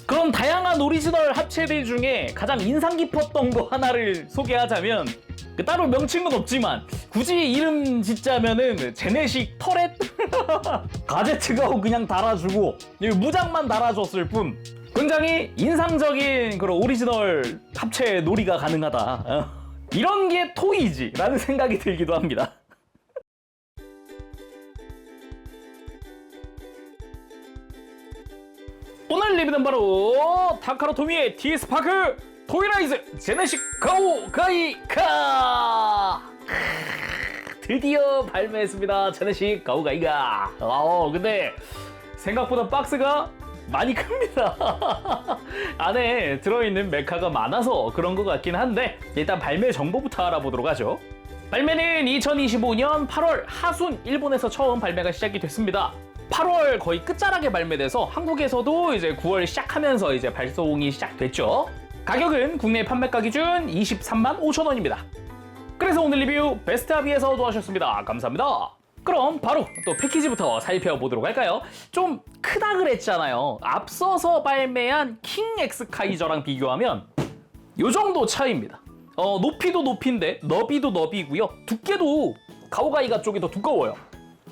그런 다양한 오리지널 합체들 중에 가장 인상 깊었던 거 하나를 소개하자면 따로 명칭은 없지만 굳이 이름 짓자면은 제네식 터렛? 가제트가오 그냥 달아주고 무장만 달아줬을 뿐 굉장히 인상적인 그런 오리지널 합체 놀이가 가능하다. 이런 게 토이지 라는 생각이 들기도 합니다. 오늘 리뷰는 바로 타카라토미의 TS파크 토이라이즈 제네식 가오 가이카. 드디어 발매했습니다. 제네식 가오 가이가. 근데 생각보다 박스가 많이 큽니다. 안에 들어있는 메카가 많아서 그런 것 같긴 한데 일단 발매 정보부터 알아보도록 하죠. 발매는 2025년 8월 하순 일본에서 처음 발매가 시작이 됐습니다. 8월 거의 끝자락에 발매돼서 한국에서도 이제 9월 시작하면서 이제 발송이 시작됐죠. 가격은 국내 판매가 기준 23만 5천 원입니다. 그래서 오늘 리뷰 베스트합의에서 도와주셨습니다. 감사합니다. 그럼 바로 또 패키지부터 살펴보도록 할까요? 좀 크다 그랬잖아요. 앞서서 발매한 킹 엑스카이저랑 비교하면 요 정도 차이입니다. 높이도 높인데 너비도 너비고요. 두께도 가오가이가 쪽이 더 두꺼워요.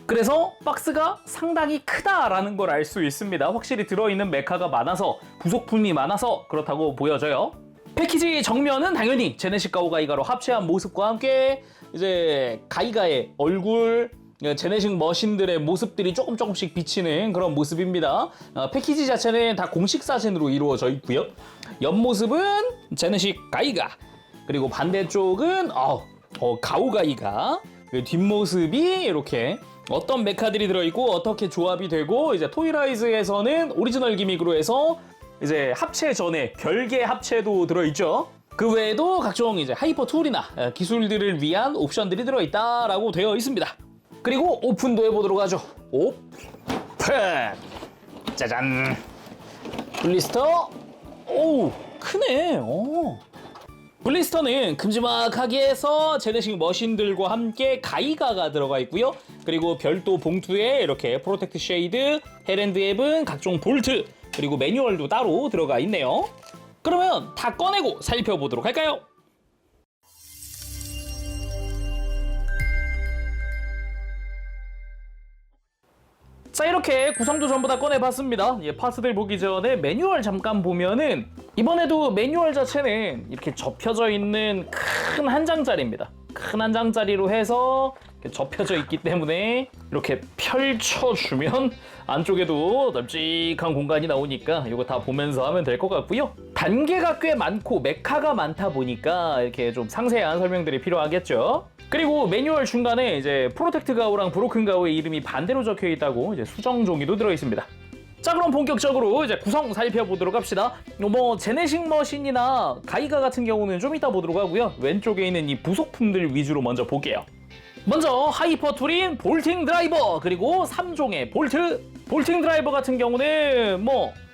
그래서 박스가 상당히 크다라는 걸 알 수 있습니다. 확실히 들어있는 메카가 많아서 부속품이 많아서 그렇다고 보여져요. 패키지 정면은 당연히 제네식 가오가이가로 합체한 모습과 함께 이제 가이가의 얼굴, 제네식 머신들의 모습들이 조금씩 비치는 그런 모습입니다. 패키지 자체는 다 공식 사진으로 이루어져 있고요. 옆모습은 제네식 가이가, 그리고 반대쪽은 가오가이가, 뒷모습이 이렇게 어떤 메카들이 들어있고 어떻게 조합이 되고, 이제 토이라이즈에서는 오리지널 기믹으로 해서 이제 합체 전에 별개 합체도 들어있죠. 그 외에도 각종 이제 하이퍼 툴이나 기술들을 위한 옵션들이 들어있다라고 되어 있습니다. 그리고 오픈도 해보도록 하죠. 오픈! 짜잔! 블리스터! 오, 크네. 블리스터는 큼지막하게 해서 제네식 머신들과 함께 가이가가 들어가 있고요. 그리고 별도 봉투에 이렇게 프로텍트 쉐이드, 헤랜드 앱은 각종 볼트, 그리고 매뉴얼도 따로 들어가 있네요. 그러면 다 꺼내고 살펴보도록 할까요? 자, 이렇게 구성도 전부 다 꺼내봤습니다. 파츠들 보기 전에 매뉴얼 잠깐 보면은 이번에도 매뉴얼 자체는 이렇게 접혀져 있는 큰 한 장짜리입니다. 큰 한 장짜리로 해서 이렇게 접혀져 있기 때문에 이렇게 펼쳐주면 안쪽에도 널찍한 공간이 나오니까 이거 다 보면서 하면 될 것 같고요. 단계가 꽤 많고 메카가 많다 보니까 이렇게 좀 상세한 설명들이 필요하겠죠. 그리고 매뉴얼 중간에 이제 프로텍트 가오랑 브로큰 가오의 이름이 반대로 적혀 있다고 이제 수정 종이도 들어 있습니다. 자, 그럼 본격적으로 이제 구성 살펴보도록 합시다. 제네식 머신이나 가이가 같은 경우는 좀 이따 보도록 하고요. 왼쪽에 있는 이 부속품들 위주로 먼저 볼게요. 먼저 하이퍼 툴인 볼팅 드라이버, 그리고 3종의 볼트. 볼팅 드라이버 같은 경우는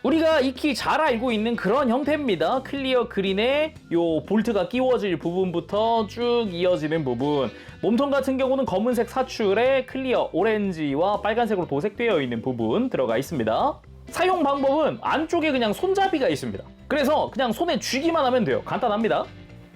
우리가 익히 잘 알고 있는 그런 형태입니다. 클리어 그린에 요 볼트가 끼워질 부분부터 쭉 이어지는 부분. 몸통 같은 경우는 검은색 사출에 클리어 오렌지와 빨간색으로 도색되어 있는 부분 들어가 있습니다. 사용 방법은 안쪽에 그냥 손잡이가 있습니다. 그래서 그냥 손에 쥐기만 하면 돼요. 간단합니다.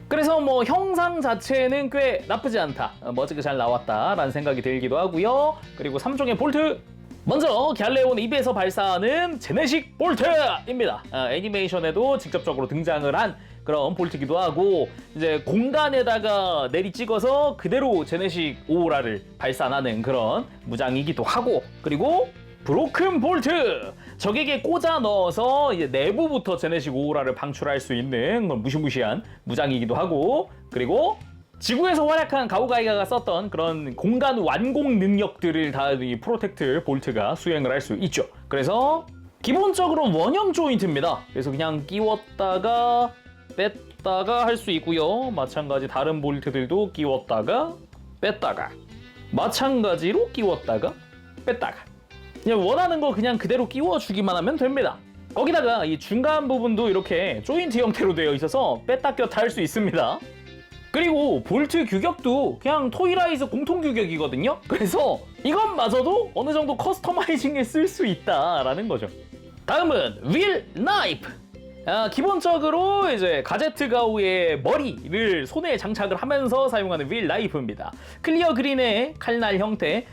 그래서 형상 자체는 꽤 나쁘지 않다, 멋지게 잘 나왔다라는 생각이 들기도 하고요. 그리고 3종의 볼트. 먼저 갤레온 입에서 발사하는 제네식 볼트입니다. 애니메이션에도 직접적으로 등장을 한 그런 볼트기도 하고, 이제 공간에다가 내리 찍어서 그대로 제네식 오라를 발산하는 그런 무장이기도 하고, 그리고 브로큰 볼트! 적에게 꽂아 넣어서 이제 내부부터 제네식 오라를 방출할 수 있는 무시무시한 무장이기도 하고, 그리고 지구에서 활약한 가오가이가가 썼던 그런 공간 완공 능력들을 다 이 프로텍트 볼트가 수행을 할 수 있죠. 그래서 기본적으로 원형 조인트입니다. 그래서 그냥 끼웠다가 뺐다가 할 수 있고요. 마찬가지 다른 볼트들도 끼웠다가 뺐다가, 마찬가지로 끼웠다가 뺐다가, 그냥 원하는 거 그냥 그대로 끼워주기만 하면 됩니다. 거기다가 이 중간 부분도 이렇게 조인트 형태로 되어 있어서 뺐다 꼈다 할 수 있습니다. 그리고 볼트 규격도 그냥 토이라이즈 공통 규격이거든요. 그래서 이것마저도 어느 정도 커스터마이징에 쓸 수 있다라는 거죠. 다음은 윌 나이프. 기본적으로 이제 가제트 가우의 머리를 손에 장착을 하면서 사용하는 윌 나이프입니다. 클리어 그린의 칼날 형태,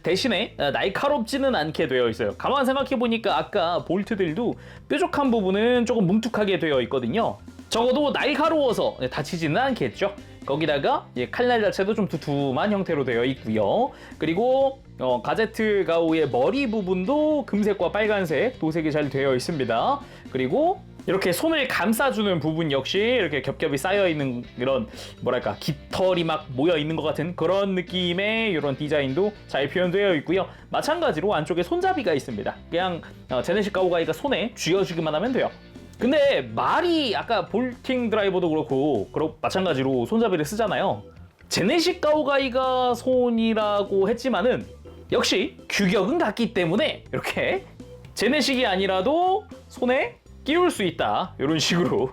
대신에 날카롭지는 않게 되어 있어요. 가만 생각해 보니까 아까 볼트들도 뾰족한 부분은 조금 뭉툭하게 되어 있거든요. 적어도 날카로워서 다치지는 않겠죠. 거기다가 칼날 자체도 좀 두툼한 형태로 되어 있고요. 그리고 가제트 가우의 머리 부분도 금색과 빨간색 도색이 잘 되어 있습니다. 그리고 이렇게 손을 감싸주는 부분 역시 이렇게 겹겹이 쌓여있는 이런 뭐랄까 깃털이 막 모여있는 것 같은 그런 느낌의 이런 디자인도 잘 표현되어 있고요. 마찬가지로 안쪽에 손잡이가 있습니다. 그냥 제네시스 가오가이가 손에 쥐어주기만 하면 돼요. 근데 말이 아까 볼팅 드라이버도 그렇고 마찬가지로 손잡이를 쓰잖아요. 제네시스 가오가이가 손이라고 했지만은 역시 규격은 같기 때문에 이렇게 제네식이 아니라도 손에 끼울 수 있다, 이런 식으로.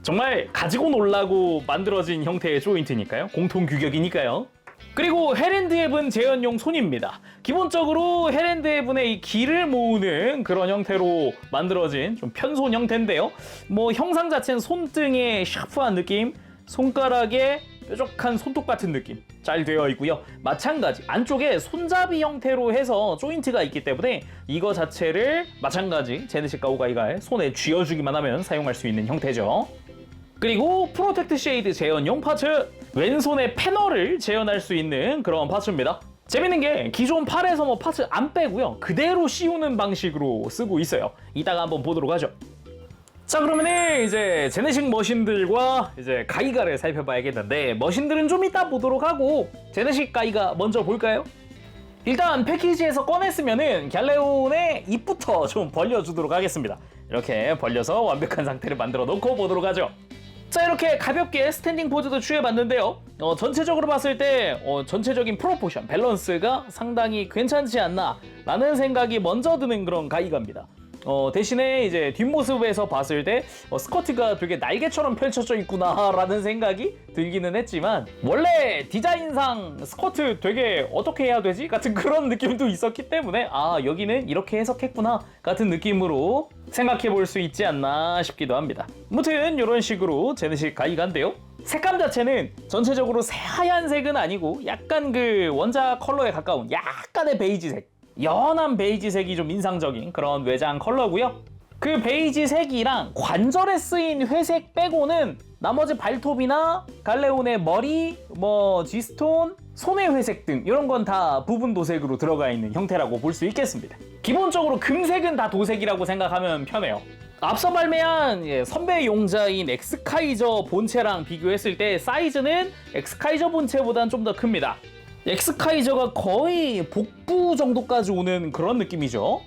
정말 가지고 놀라고 만들어진 형태의 조인트니까요. 공통 규격이니까요. 그리고 헬앤드헵은 재현용 손입니다. 기본적으로 헬앤드헵의 이 기를 모으는 그런 형태로 만들어진 좀 편손 형태인데요. 뭐 형상 자체는 손등의 샤프한 느낌, 손가락에 뾰족한 손톱 같은 느낌 잘 되어 있고요. 마찬가지 안쪽에 손잡이 형태로 해서 조인트가 있기 때문에 이거 자체를 마찬가지 제네시스 가오가이가 손에 쥐어주기만 하면 사용할 수 있는 형태죠. 그리고 프로텍트 쉐이드 재현용 파츠, 왼손의 패널을 재현할 수 있는 그런 파츠입니다. 재밌는 게 기존 팔에서 뭐 파츠 안 빼고요, 그대로 씌우는 방식으로 쓰고 있어요. 이따가 한번 보도록 하죠. 자, 그러면은 이제 제네식 머신들과 이제 가이가를 살펴봐야겠는데, 머신들은 좀 이따 보도록 하고 제네식 가이가 먼저 볼까요? 일단 패키지에서 꺼냈으면은 갤레온의 입부터 좀 벌려주도록 하겠습니다. 이렇게 벌려서 완벽한 상태를 만들어 놓고 보도록 하죠. 자, 이렇게 가볍게 스탠딩 포즈도 취해봤는데요. 전체적으로 봤을 때 전체적인 프로포션, 밸런스가 상당히 괜찮지 않나 라는 생각이 먼저 드는 그런 가이가입니다. 대신에 이제 뒷모습에서 봤을 때 스커트가 되게 날개처럼 펼쳐져 있구나 라는 생각이 들기는 했지만, 원래 디자인상 스커트 되게 어떻게 해야 되지? 같은 그런 느낌도 있었기 때문에 여기는 이렇게 해석했구나 같은 느낌으로 생각해 볼 수 있지 않나 싶기도 합니다. 아무튼 이런 식으로 제네시스 가이가인데요. 색감 자체는 전체적으로 새하얀색은 아니고 약간 그 원작 컬러에 가까운 약간의 베이지색, 연한 베이지색이 좀 인상적인 그런 외장 컬러고요. 그 베이지색이랑 관절에 쓰인 회색 빼고는 나머지 발톱이나 갈레온의 머리, G스톤, 손의 회색 등 이런 건 다 부분 도색으로 들어가 있는 형태라고 볼 수 있겠습니다. 기본적으로 금색은 다 도색이라고 생각하면 편해요. 앞서 발매한 선배 용자인 엑스카이저 본체랑 비교했을 때 사이즈는 엑스카이저 본체보다는 좀 더 큽니다. 엑스카이저가 거의 복부 정도까지 오는 그런 느낌이죠.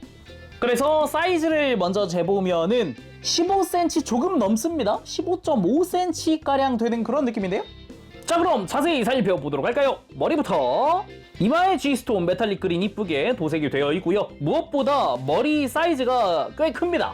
그래서 사이즈를 먼저 재보면은 15cm 조금 넘습니다. 15.5cm가량 되는 그런 느낌인데요. 자, 그럼 자세히 살펴보도록 할까요? 머리부터 이마에 G스톤 메탈릭 그린 이쁘게 도색이 되어 있고요. 무엇보다 머리 사이즈가 꽤 큽니다.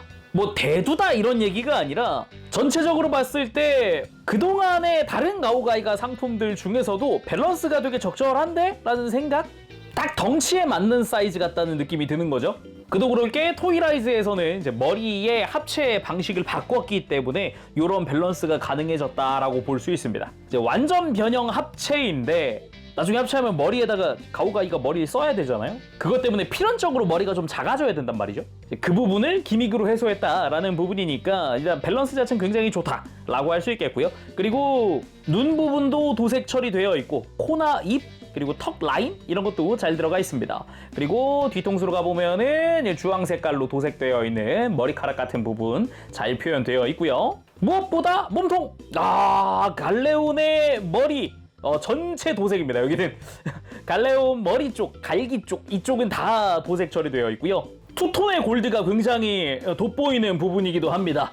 대두다 이런 얘기가 아니라 전체적으로 봤을 때 그동안의 다른 가오가이가 상품들 중에서도 밸런스가 되게 적절한데? 라는 생각? 딱 덩치에 맞는 사이즈 같다는 느낌이 드는 거죠. 그도 그럴 게 토이라이즈에서는 이제 머리의 합체 방식을 바꿨기 때문에 이런 밸런스가 가능해졌다라고 볼 수 있습니다. 이제 완전 변형 합체인데 나중에 합체하면 머리에다가 가오가이가 머리를 써야 되잖아요. 그것 때문에 필연적으로 머리가 좀 작아져야 된단 말이죠. 그 부분을 기믹으로 해소했다라는 부분이니까 일단 밸런스 자체는 굉장히 좋다라고 할 수 있겠고요. 그리고 눈 부분도 도색 처리되어 있고 코나 입 그리고 턱 라인 이런 것도 잘 들어가 있습니다. 그리고 뒤통수로 가보면은 주황 색깔로 도색되어 있는 머리카락 같은 부분 잘 표현되어 있고요. 무엇보다 몸통! 갈레온의 머리! 전체 도색입니다. 여기는 갈레온 머리 쪽, 갈기 쪽 이쪽은 다 도색 처리되어 있고요. 투톤의 골드가 굉장히 돋보이는 부분이기도 합니다.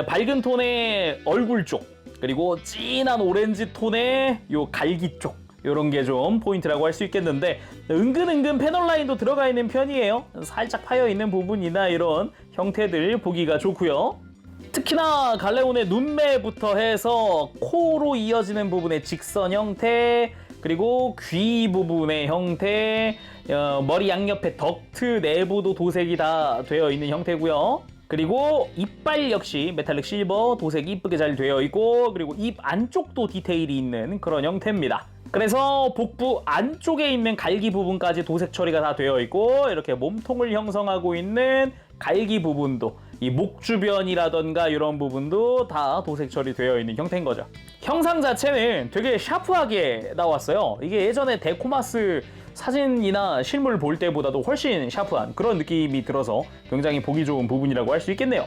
밝은 톤의 얼굴 쪽 그리고 진한 오렌지 톤의 요 갈기 쪽 이런 게 좀 포인트라고 할 수 있겠는데, 은근 패널 라인도 들어가 있는 편이에요. 살짝 파여 있는 부분이나 이런 형태들 보기가 좋고요. 특히나 갈레온의 눈매부터 해서 코로 이어지는 부분의 직선 형태, 그리고 귀 부분의 형태, 머리 양옆에 덕트 내부도 도색이 다 되어 있는 형태고요. 그리고 이빨 역시 메탈릭 실버 도색이 이쁘게 잘 되어 있고, 그리고 입 안쪽도 디테일이 있는 그런 형태입니다. 그래서 복부 안쪽에 있는 갈기 부분까지 도색 처리가 다 되어 있고, 이렇게 몸통을 형성하고 있는 갈기 부분도, 이 목 주변이라던가 이런 부분도 다 도색 처리되어 있는 형태인 거죠. 형상 자체는 되게 샤프하게 나왔어요. 이게 예전에 데코마스 사진이나 실물 볼 때보다도 훨씬 샤프한 그런 느낌이 들어서 굉장히 보기 좋은 부분이라고 할 수 있겠네요.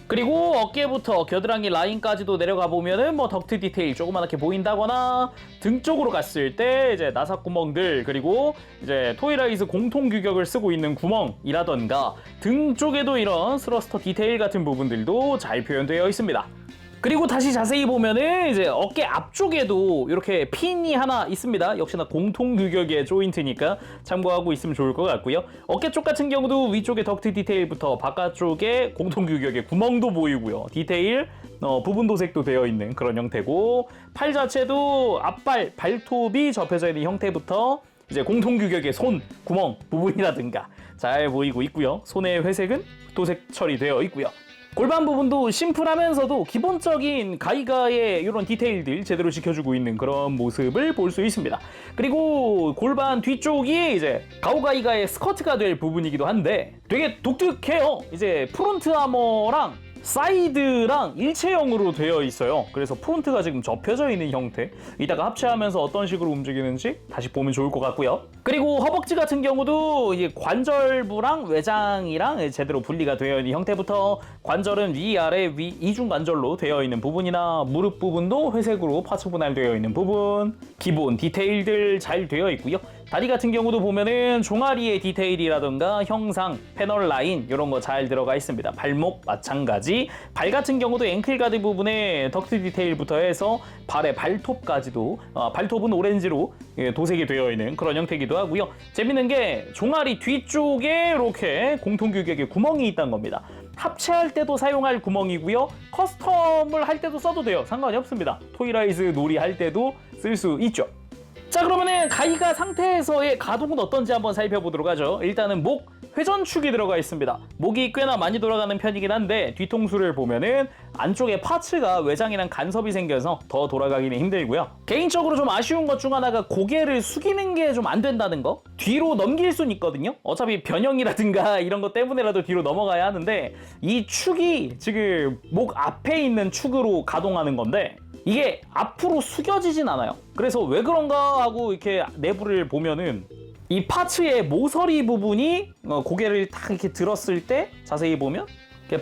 그리고 어깨부터 겨드랑이 라인까지도 내려가 보면은 뭐 덕트 디테일 조그맣게 보인다거나, 등 쪽으로 갔을 때 이제 나사 구멍들, 그리고 이제 토이라이즈 공통 규격을 쓰고 있는 구멍이라던가 등 쪽에도 이런 스러스터 디테일 같은 부분들도 잘 표현되어 있습니다. 그리고 다시 자세히 보면은 이제 어깨 앞쪽에도 이렇게 핀이 하나 있습니다. 역시나 공통 규격의 조인트니까 참고하고 있으면 좋을 것 같고요. 어깨 쪽 같은 경우도 위쪽에 덕트 디테일부터 바깥쪽에 공통 규격의 구멍도 보이고요. 디테일 부분 도색도 되어 있는 그런 형태고, 팔 자체도 앞발 발톱이 접혀져 있는 형태부터 이제 공통 규격의 손 구멍 부분이라든가 잘 보이고 있고요. 손의 회색은 도색 처리되어 있고요. 골반 부분도 심플하면서도 기본적인 가이가의 이런 디테일들 제대로 지켜주고 있는 그런 모습을 볼 수 있습니다. 그리고 골반 뒤쪽이 이제 가오가이가의 스커트가 될 부분이기도 한데 되게 독특해요. 이제 프론트 아머랑 사이드랑 일체형으로 되어 있어요. 그래서 프론트가 지금 접혀져 있는 형태, 이따가 합체하면서 어떤 식으로 움직이는지 다시 보면 좋을 것 같고요. 그리고 허벅지 같은 경우도 이제 관절부랑 외장이랑 제대로 분리가 되어 있는 형태부터, 관절은 위아래 이중 관절로 되어 있는 부분이나 무릎 부분도 회색으로 파츠 분할되어 있는 부분, 기본 디테일들 잘 되어 있고요. 다리 같은 경우도 보면은 종아리의 디테일이라던가 형상, 패널 라인 이런 거 잘 들어가 있습니다. 발목 마찬가지. 발 같은 경우도 앵클 가드 부분에 덕트 디테일부터 해서 발의 발톱까지도 발톱은 오렌지로 도색이 되어 있는 그런 형태이기도 하고요. 재밌는 게 종아리 뒤쪽에 이렇게 공통 규격의 구멍이 있다는 겁니다. 합체할 때도 사용할 구멍이고요. 커스텀을 할 때도 써도 돼요. 상관이 없습니다. 토이라이즈 놀이 할 때도 쓸 수 있죠. 자, 그러면은 가이가 상태에서의 가동은 어떤지 한번 살펴보도록 하죠. 일단은 목 회전축이 들어가 있습니다. 목이 꽤나 많이 돌아가는 편이긴 한데 뒤통수를 보면은 안쪽에 파츠가 외장이랑 간섭이 생겨서 더 돌아가기는 힘들고요. 개인적으로 좀 아쉬운 것 중 하나가 고개를 숙이는 게 좀 안 된다는 거. 뒤로 넘길 수는 있거든요. 어차피 변형이라든가 이런 것 때문에라도 뒤로 넘어가야 하는데, 이 축이 지금 목 앞에 있는 축으로 가동하는 건데 이게 앞으로 숙여지진 않아요. 그래서 왜 그런가 하고 이렇게 내부를 보면은 이 파츠의 모서리 부분이 고개를 딱 이렇게 들었을 때 자세히 보면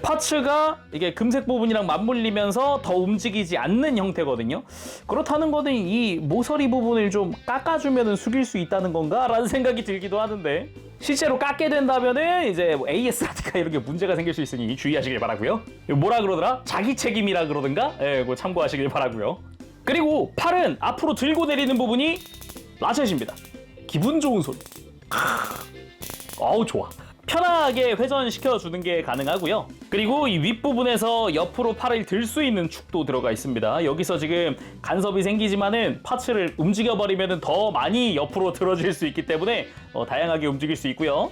파츠가 이게 금색 부분이랑 맞물리면서 더 움직이지 않는 형태거든요. 그렇다는 거는 이 모서리 부분을 좀 깎아주면 숙일 수 있다는 건가? 라는 생각이 들기도 하는데, 실제로 깎게 된다면은 이제 뭐 AS라든가 이런 게 문제가 생길 수 있으니 주의하시길 바라고요. 뭐라 그러더라? 자기 책임이라 그러든가? 그거 참고하시길 바라고요. 그리고 팔은 앞으로 들고 내리는 부분이 라쳇입니다. 기분 좋은 소리. 어우 좋아. 편하게 회전시켜주는 게 가능하고요. 그리고 이 윗부분에서 옆으로 팔을 들 수 있는 축도 들어가 있습니다. 여기서 지금 간섭이 생기지만은 파츠를 움직여버리면 더 많이 옆으로 들어질 수 있기 때문에 다양하게 움직일 수 있고요.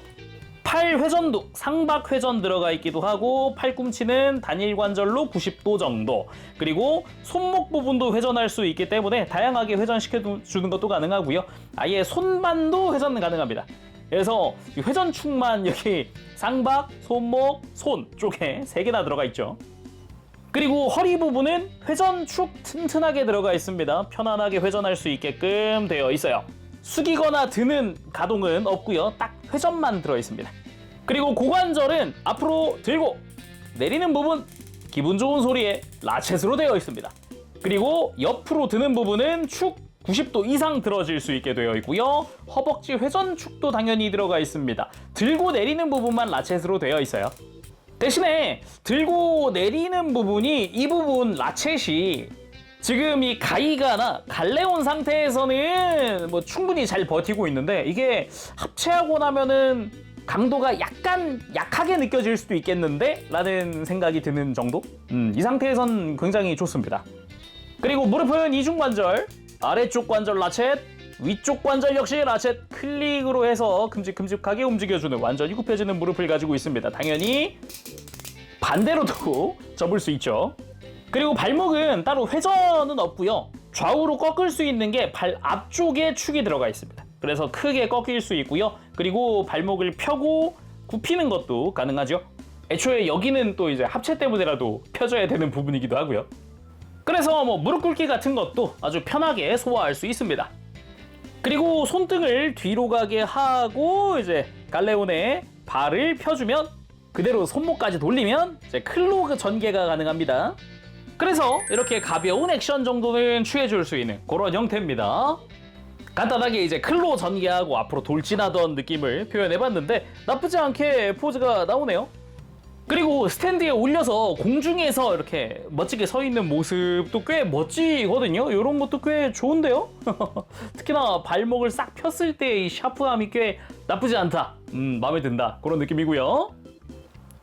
팔 회전도 상박 회전 들어가 있기도 하고, 팔꿈치는 단일 관절로 90도 정도, 그리고 손목 부분도 회전할 수 있기 때문에 다양하게 회전시켜주는 것도 가능하고요. 아예 손반도 회전 가능합니다. 그래서 회전축만 여기 상박, 손목, 손 쪽에 3개나 들어가 있죠. 그리고 허리 부분은 회전축 튼튼하게 들어가 있습니다. 편안하게 회전할 수 있게끔 되어 있어요. 숙이거나 드는 가동은 없고요. 딱 회전만 들어 있습니다. 그리고 고관절은 앞으로 들고 내리는 부분 기분 좋은 소리에 라쳇으로 되어 있습니다. 그리고 옆으로 드는 부분은 축 90도 이상 들어질 수 있게 되어 있고요. 허벅지 회전축도 당연히 들어가 있습니다. 들고 내리는 부분만 라쳇으로 되어 있어요. 대신에 들고 내리는 부분이, 이 부분 라쳇이 지금 이 가이가나 갈레온 상태에서는 뭐 충분히 잘 버티고 있는데, 이게 합체하고 나면은 강도가 약간 약하게 느껴질 수도 있겠는데? 라는 생각이 드는 정도? 이 상태에선 굉장히 좋습니다. 그리고 무릎은 이중관절, 아래쪽 관절 라쳇, 위쪽 관절 역시 라쳇 클릭으로 해서 큼직큼직하게 움직여주는 완전히 굽혀지는 무릎을 가지고 있습니다. 당연히 반대로도 접을 수 있죠. 그리고 발목은 따로 회전은 없고요. 좌우로 꺾을 수 있는 게 발 앞쪽에 축이 들어가 있습니다. 그래서 크게 꺾일 수 있고요. 그리고 발목을 펴고 굽히는 것도 가능하죠. 애초에 여기는 또 이제 합체 때문에라도 펴져야 되는 부분이기도 하고요. 그래서 뭐 무릎 꿇기 같은 것도 아주 편하게 소화할 수 있습니다. 그리고 손등을 뒤로 가게 하고 이제 갈레온의 발을 펴주면 그대로 손목까지 돌리면 이제 클로 전개가 가능합니다. 그래서 이렇게 가벼운 액션 정도는 취해줄 수 있는 그런 형태입니다. 간단하게 이제 클로 전개하고 앞으로 돌진하던 느낌을 표현해봤는데 나쁘지 않게 포즈가 나오네요. 그리고 스탠드에 올려서 공중에서 이렇게 멋지게 서 있는 모습도 꽤 멋지거든요. 이런 것도 꽤 좋은데요. 특히나 발목을 싹 폈을 때 이 샤프함이 꽤 나쁘지 않다. 마음에 든다. 그런 느낌이고요.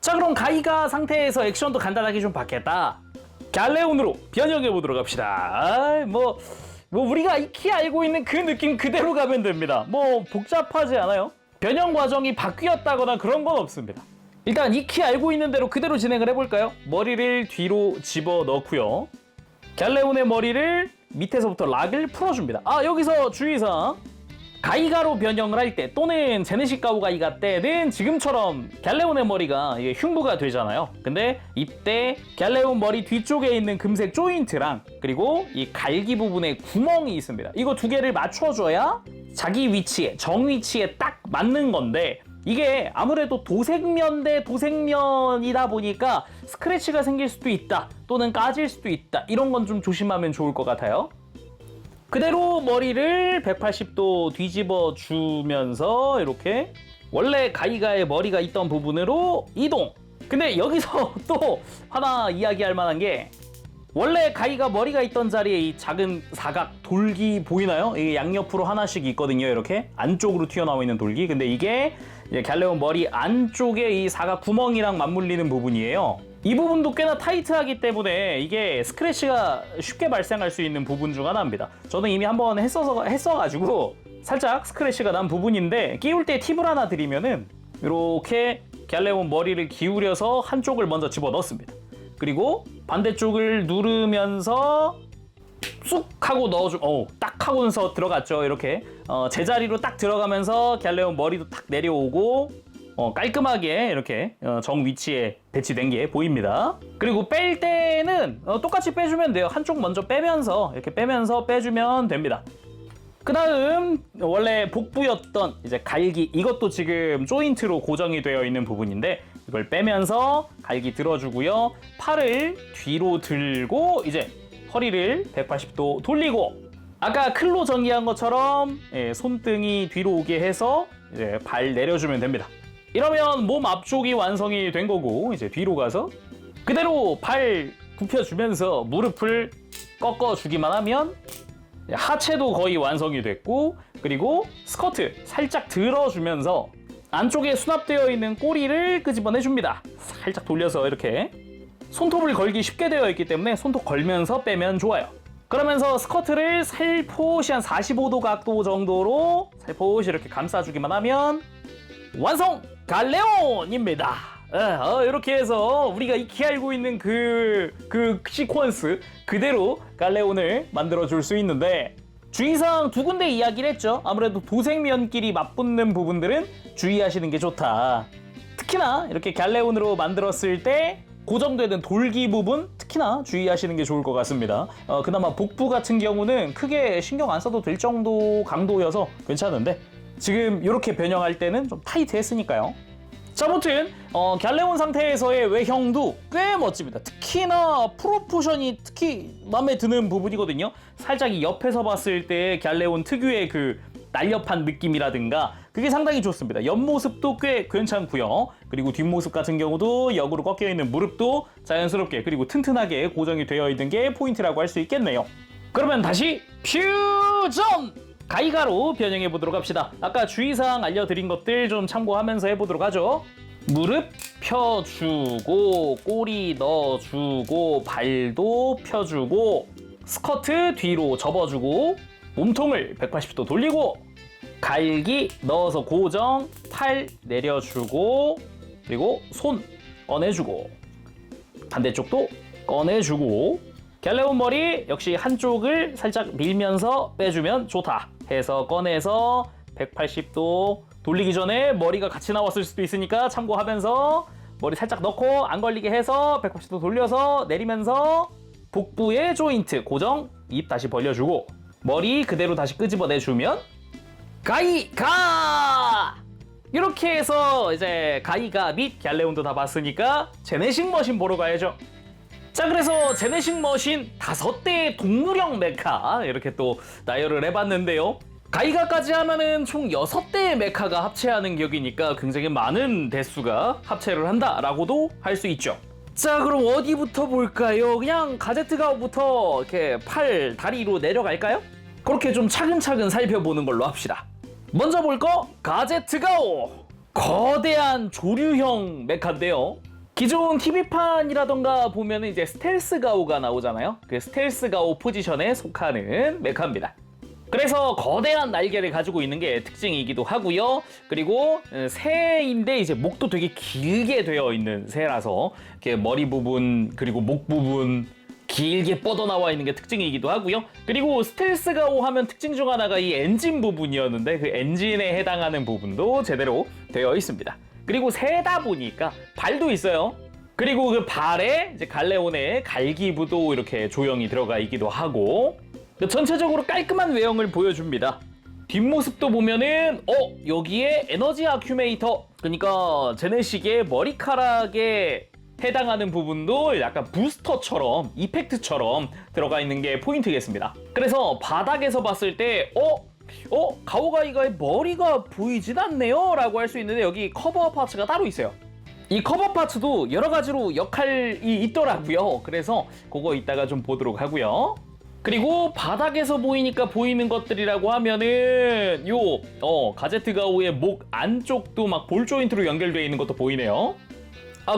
자, 그럼 가이가 상태에서 액션도 간단하게 좀 받겠다. 갈레온으로 변형해 보도록 합시다. 뭐 우리가 익히 알고 있는 그 느낌 그대로 가면 됩니다. 뭐 복잡하지 않아요. 변형 과정이 바뀌었다거나 그런 건 없습니다. 일단 익히 알고 있는 대로 그대로 진행을 해볼까요? 머리를 뒤로 집어넣고요. 갈레온의 머리를 밑에서부터 락을 풀어줍니다. 여기서 주의사항. 가이가로 변형을 할 때 또는 제네식 가오가이가 때는 지금처럼 갈레온의 머리가 이게 흉부가 되잖아요. 근데 이때 갈레온 머리 뒤쪽에 있는 금색 조인트랑 그리고 이 갈기 부분에 구멍이 있습니다. 이거 두 개를 맞춰줘야 자기 위치에 정위치에 딱 맞는 건데 이게 아무래도 도색면 대 도색면이다 보니까 스크래치가 생길 수도 있다 또는 까질 수도 있다 이런 건 좀 조심하면 좋을 것 같아요. 그대로 머리를 180도 뒤집어 주면서 이렇게 원래 가이가의 머리가 있던 부분으로 이동. 근데 여기서 또 하나 이야기할 만한 게 원래 가이가 머리가 있던 자리에 이 작은 사각 돌기 보이나요? 이게 양옆으로 하나씩 있거든요. 이렇게 안쪽으로 튀어나와 있는 돌기. 근데 이게 이제 갈레온 머리 안쪽에 이 사각 구멍이랑 맞물리는 부분이에요. 이 부분도 꽤나 타이트하기 때문에 이게 스크래치가 쉽게 발생할 수 있는 부분 중 하나입니다. 저는 이미 한번 했어가지고 살짝 스크래치가 난 부분인데 끼울 때 팁을 하나 드리면은 이렇게 갈레온 머리를 기울여서 한쪽을 먼저 집어 넣습니다. 그리고 반대쪽을 누르면서 쑥 하고 넣어주고 딱 하고서 들어갔죠. 이렇게 제자리로 딱 들어가면서 갈레온 머리도 딱 내려오고 깔끔하게 이렇게 정 위치에 배치된 게 보입니다. 그리고 뺄 때는 똑같이 빼주면 돼요. 한쪽 먼저 빼면서 이렇게 빼면서 빼주면 됩니다. 그 다음 원래 복부였던 이제 갈기 이것도 지금 조인트로 고정이 되어 있는 부분인데 이걸 빼면서 갈기 들어주고요. 팔을 뒤로 들고 이제 허리를 180도 돌리고 아까 클로 전개한 것처럼 손등이 뒤로 오게 해서 이제 발 내려주면 됩니다. 이러면 몸 앞쪽이 완성이 된 거고 이제 뒤로 가서 그대로 발 굽혀주면서 무릎을 꺾어주기만 하면 하체도 거의 완성이 됐고 그리고 스커트 살짝 들어주면서 안쪽에 수납되어 있는 꼬리를 끄집어내줍니다. 살짝 돌려서 이렇게 손톱을 걸기 쉽게 되어 있기 때문에 손톱 걸면서 빼면 좋아요. 그러면서 스커트를 살포시 한 45도 각도 정도로 살포시 이렇게 감싸주기만 하면 완성! 갈레온입니다. 이렇게 해서 우리가 익히 알고 있는 그 시퀀스 그대로 갈레온을 만들어줄 수 있는데 주의사항 두 군데 이야기를 했죠. 아무래도 도색면끼리 맞붙는 부분들은 주의하시는 게 좋다. 특히나 이렇게 갈레온으로 만들었을 때 고정되는 돌기 부분 특히나 주의하시는 게 좋을 것 같습니다. 그나마 복부 같은 경우는 크게 신경 안 써도 될 정도 강도여서 괜찮은데 지금 이렇게 변형할 때는 좀 타이트했으니까요. 자, 아무튼 갈레온 상태에서의 외형도 꽤 멋집니다. 특히나 프로포션이 특히 마음에 드는 부분이거든요. 살짝 이 옆에서 봤을 때 갈레온 특유의 그 날렵한 느낌이라든가 그게 상당히 좋습니다. 옆모습도 꽤 괜찮고요. 그리고 뒷모습 같은 경우도 역으로 꺾여있는 무릎도 자연스럽게 그리고 튼튼하게 고정이 되어 있는 게 포인트라고 할 수 있겠네요. 그러면 다시 퓨전! 가이가로 변형해 보도록 합시다. 아까 주의사항 알려드린 것들 좀 참고하면서 해보도록 하죠. 무릎 펴주고, 꼬리 넣어주고, 발도 펴주고, 스커트 뒤로 접어주고, 몸통을 180도 돌리고, 갈기 넣어서 고정, 팔 내려주고, 그리고 손 꺼내주고, 반대쪽도 꺼내주고, 갤레온 머리 역시 한쪽을 살짝 밀면서 빼주면 좋다 해서 꺼내서 180도 돌리기 전에 머리가 같이 나왔을 수도 있으니까 참고하면서 머리 살짝 넣고 안 걸리게 해서 180도 돌려서 내리면서 복부의 조인트 고정, 입 다시 벌려주고 머리 그대로 다시 끄집어내주면 가이가! 이렇게 해서 이제 가이가 및 갤레온도 다 봤으니까 제네식 머신 보러 가야죠. 자, 그래서 제네식 머신 5대의 동물형 메카 이렇게 또 나열을 해봤는데요. 가이가까지 하면은 총 6대의 메카가 합체하는 격이니까 굉장히 많은 대수가 합체를 한다라고도 할 수 있죠. 자, 그럼 어디부터 볼까요? 그냥 가제트가오부터 이렇게 팔, 다리로 내려갈까요? 그렇게 좀 차근차근 살펴보는 걸로 합시다. 먼저 볼 거 가제트가오! 거대한 조류형 메카인데요. 기존 TV판이라던가 보면은 이제 스텔스 가오가 나오잖아요. 그 스텔스 가오 포지션에 속하는 메카입니다. 그래서 거대한 날개를 가지고 있는 게 특징이기도 하고요. 그리고 새인데 이제 목도 되게 길게 되어 있는 새라서 이렇게 머리 부분 그리고 목 부분 길게 뻗어나와 있는 게 특징이기도 하고요. 그리고 스텔스 가오 하면 특징 중 하나가 이 엔진 부분이었는데 그 엔진에 해당하는 부분도 제대로 되어 있습니다. 그리고 새다 보니까 발도 있어요. 그리고 그 발에 이제 갈레온의 갈기부도 이렇게 조형이 들어가 있기도 하고 전체적으로 깔끔한 외형을 보여줍니다. 뒷모습도 보면은 여기에 에너지 아큐메이터, 그러니까 제네식의 머리카락에 해당하는 부분도 약간 부스터처럼 이펙트처럼 들어가 있는 게 포인트겠습니다. 그래서 바닥에서 봤을 때 가오가이가의 머리가 보이진 않네요 라고 할 수 있는데 여기 커버 파츠가 따로 있어요. 이 커버 파츠도 여러 가지로 역할이 있더라고요. 그래서 그거 이따가 좀 보도록 하고요. 그리고 바닥에서 보이니까 보이는 것들이라고 하면은 가제트가오의 목 안쪽도 막 볼 조인트로 연결되어 있는 것도 보이네요.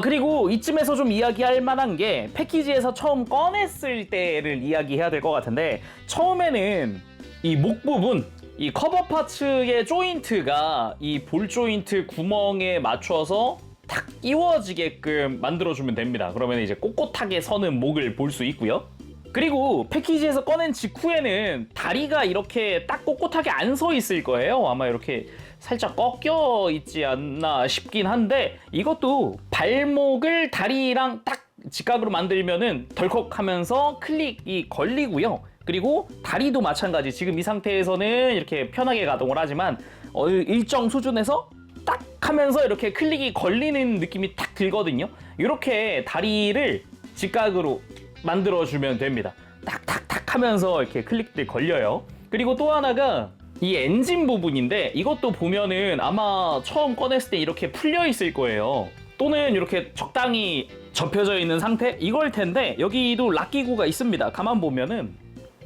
그리고 이쯤에서 좀 이야기할 만한 게 패키지에서 처음 꺼냈을 때를 이야기해야 될 것 같은데 처음에는 이 목 부분, 이 커버 파츠의 조인트가 이 볼 조인트 구멍에 맞춰서 탁 끼워지게끔 만들어주면 됩니다. 그러면 이제 꼿꼿하게 서는 목을 볼 수 있고요. 그리고 패키지에서 꺼낸 직후에는 다리가 이렇게 딱 꼿꼿하게 안 서 있을 거예요. 아마 이렇게 살짝 꺾여 있지 않나 싶긴 한데 이것도 발목을 다리랑 딱 직각으로 만들면은 덜컥하면서 클릭이 걸리고요. 그리고 다리도 마찬가지. 지금 이 상태에서는 이렇게 편하게 가동을 하지만 일정 수준에서 딱 하면서 이렇게 클릭이 걸리는 느낌이 딱 들거든요. 이렇게 다리를 직각으로 만들어주면 됩니다. 탁탁탁 하면서 이렇게 클릭들이 걸려요. 그리고 또 하나가 이 엔진 부분인데 이것도 보면은 아마 처음 꺼냈을 때 이렇게 풀려 있을 거예요. 또는 이렇게 적당히 접혀져 있는 상태? 이걸 텐데 여기도 락기구가 있습니다. 가만 보면은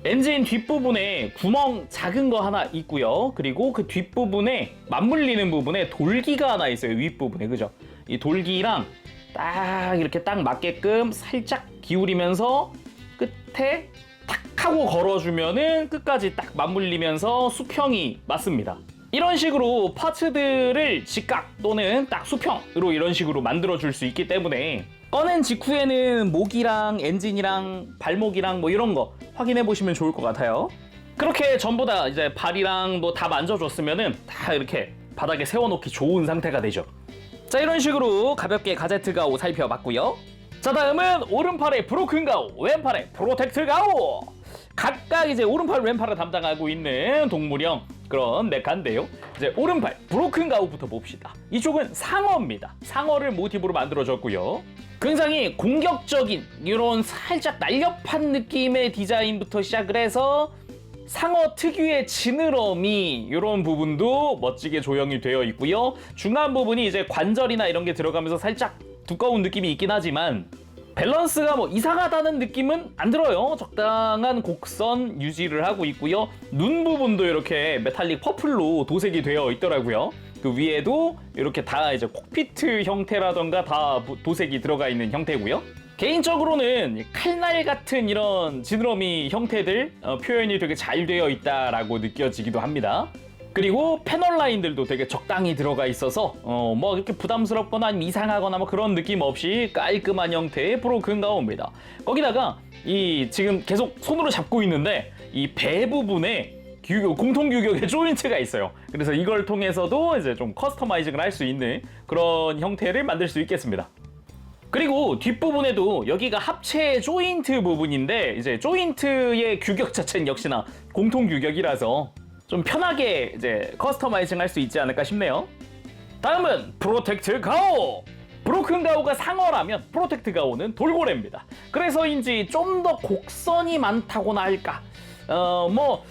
엔진 뒷부분에 구멍 작은 거 하나 있고요. 그리고 그 뒷부분에 맞물리는 부분에 돌기가 하나 있어요. 윗부분에. 그죠? 이 돌기랑 딱 이렇게 딱 맞게끔 살짝 기울이면서 끝에 탁 하고 걸어주면은 끝까지 딱 맞물리면서 수평이 맞습니다. 이런 식으로 파츠들을 직각 또는 딱 수평으로 이런 식으로 만들어줄 수 있기 때문에 꺼낸 직후에는 목이랑 엔진이랑 발목이랑 뭐 이런 거 확인해 보시면 좋을 것 같아요. 그렇게 전부 다 이제 발이랑 뭐 다 만져줬으면은 다 이렇게 바닥에 세워놓기 좋은 상태가 되죠. 자, 이런 식으로 가볍게 가제트가오 살펴봤고요. 자, 다음은 오른팔의 브로큰 가오, 왼팔의 프로텍트 가오. 각각 이제 오른팔, 왼팔을 담당하고 있는 동물형 그런 메카인데요. 이제 오른팔 브로큰 가오부터 봅시다. 이쪽은 상어입니다. 상어를 모티브로 만들어졌고요. 굉장히 공격적인 이런 살짝 날렵한 느낌의 디자인부터 시작을 해서 상어 특유의 지느러미 이런 부분도 멋지게 조형이 되어 있고요. 중간 부분이 이제 관절이나 이런 게 들어가면서 살짝 두꺼운 느낌이 있긴 하지만 밸런스가 뭐 이상하다는 느낌은 안 들어요. 적당한 곡선 유지를 하고 있고요. 눈 부분도 이렇게 메탈릭 퍼플로 도색이 되어 있더라고요. 그 위에도 이렇게 다 이제 콕피트 형태라던가 다 도색이 들어가 있는 형태고요. 개인적으로는 칼날 같은 이런 지느러미 형태들 표현이 되게 잘 되어 있다라고 느껴지기도 합니다. 그리고 패널 라인들도 되게 적당히 들어가 있어서 뭐 이렇게 부담스럽거나 아니면 이상하거나 뭐 그런 느낌 없이 깔끔한 형태의 브로큰 가오입니다. 거기다가 이 지금 계속 손으로 잡고 있는데 이 배 부분에 공통 규격의 조인트가 있어요. 그래서 이걸 통해서도 이제 좀 커스터마이징을 할 수 있는 그런 형태를 만들 수 있겠습니다. 그리고 뒷부분에도 여기가 합체 조인트 부분인데 이제 조인트의 규격 자체는 역시나 공통 규격이라서 좀 편하게 이제 커스터마이징 할 수 있지 않을까 싶네요. 다음은 프로텍트 가오! 브로큰 가오가 상어라면 프로텍트 가오는 돌고래입니다. 그래서인지 좀 더 곡선이 많다고나 할까? 뭐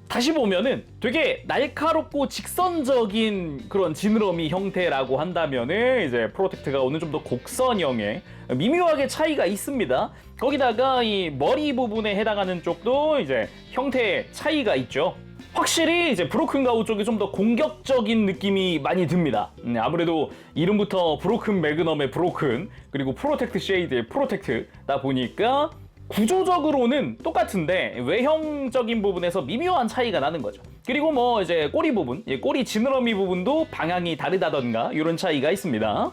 다시 보면은 되게 날카롭고 직선적인 그런 지느러미 형태라고 한다면은 이제 프로텍트 가오는 좀 더 곡선형의 미묘하게 차이가 있습니다. 거기다가 이 머리 부분에 해당하는 쪽도 이제 형태의 차이가 있죠. 확실히 이제 브로큰 가오 쪽이 좀 더 공격적인 느낌이 많이 듭니다. 아무래도 이름부터 브로큰 매그넘의 브로큰 그리고 프로텍트 쉐이드의 프로텍트다 보니까 구조적으로는 똑같은데 외형적인 부분에서 미묘한 차이가 나는 거죠. 그리고 뭐 이제 꼬리 부분, 꼬리 지느러미 부분도 방향이 다르다던가 이런 차이가 있습니다.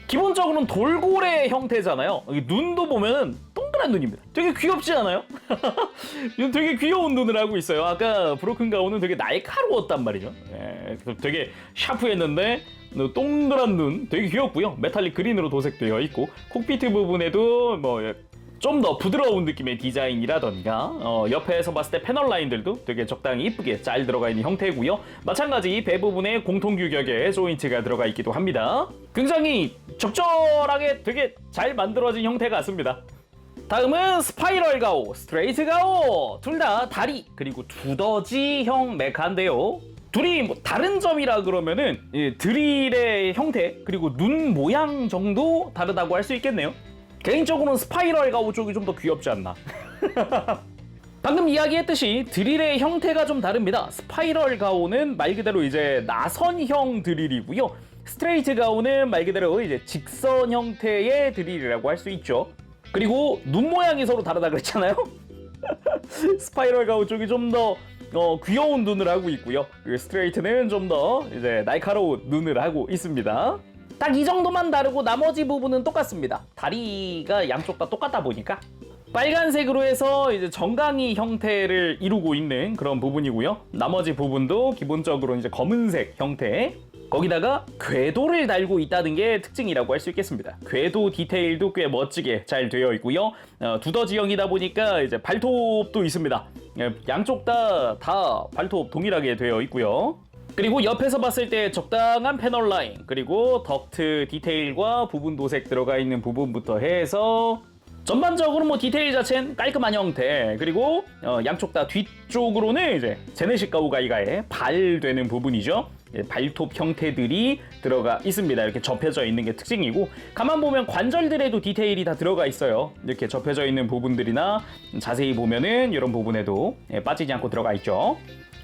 기본적으로는 돌고래 형태잖아요. 눈도 보면은 동그란 눈입니다. 되게 귀엽지 않아요? 되게 귀여운 눈을 하고 있어요. 아까 브로큰 가오는 되게 날카로웠단 말이죠. 되게 샤프했는데 동그란 눈 되게 귀엽고요. 메탈릭 그린으로 도색되어 있고 콕피트 부분에도 뭐 좀 더 부드러운 느낌의 디자인이라던가 옆에서 봤을 때 패널 라인들도 되게 적당히 이쁘게 잘 들어가 있는 형태고요. 마찬가지 배 부분에 공통 규격의 조인트가 들어가 있기도 합니다. 굉장히 적절하게 되게 잘 만들어진 형태 같습니다. 다음은 스파이럴 가오, 스트레이트 가오 둘 다 다리 그리고 두더지형 메카인데요. 둘이 뭐 다른 점이라 그러면은 드릴의 형태 그리고 눈 모양 정도 다르다고 할 수 있겠네요. 개인적으로는 스파이럴 가오 쪽이 좀 더 귀엽지 않나. 방금 이야기했듯이 드릴의 형태가 좀 다릅니다. 스파이럴 가오는 말 그대로 이제 나선형 드릴이고요. 스트레이트 가오는 말 그대로 이제 직선 형태의 드릴이라고 할 수 있죠. 그리고 눈 모양이 서로 다르다 그랬잖아요. 스파이럴 가오 쪽이 좀 더 귀여운 눈을 하고 있고요. 스트레이트는 좀 더 이제 날카로운 눈을 하고 있습니다. 딱 이 정도만 다르고 나머지 부분은 똑같습니다. 다리가 양쪽 다 똑같다 보니까 빨간색으로 해서 이제 정강이 형태를 이루고 있는 그런 부분이고요. 나머지 부분도 기본적으로 이제 검은색 형태. 거기다가 궤도를 달고 있다는 게 특징이라고 할 수 있겠습니다. 궤도 디테일도 꽤 멋지게 잘 되어 있고요. 두더지형이다 보니까 이제 발톱도 있습니다. 양쪽 다 발톱 동일하게 되어 있고요. 그리고 옆에서 봤을 때 적당한 패널 라인 그리고 덕트 디테일과 부분 도색 들어가 있는 부분부터 해서 전반적으로 뭐 디테일 자체는 깔끔한 형태 그리고 양쪽 다 뒤쪽으로는 이제 제네식 가오가이가의 발 되는 부분이죠. 발톱 형태들이 들어가 있습니다. 이렇게 접혀져 있는 게 특징이고 가만 보면 관절들에도 디테일이 다 들어가 있어요. 이렇게 접혀져 있는 부분들이나 자세히 보면은 이런 부분에도 빠지지 않고 들어가 있죠.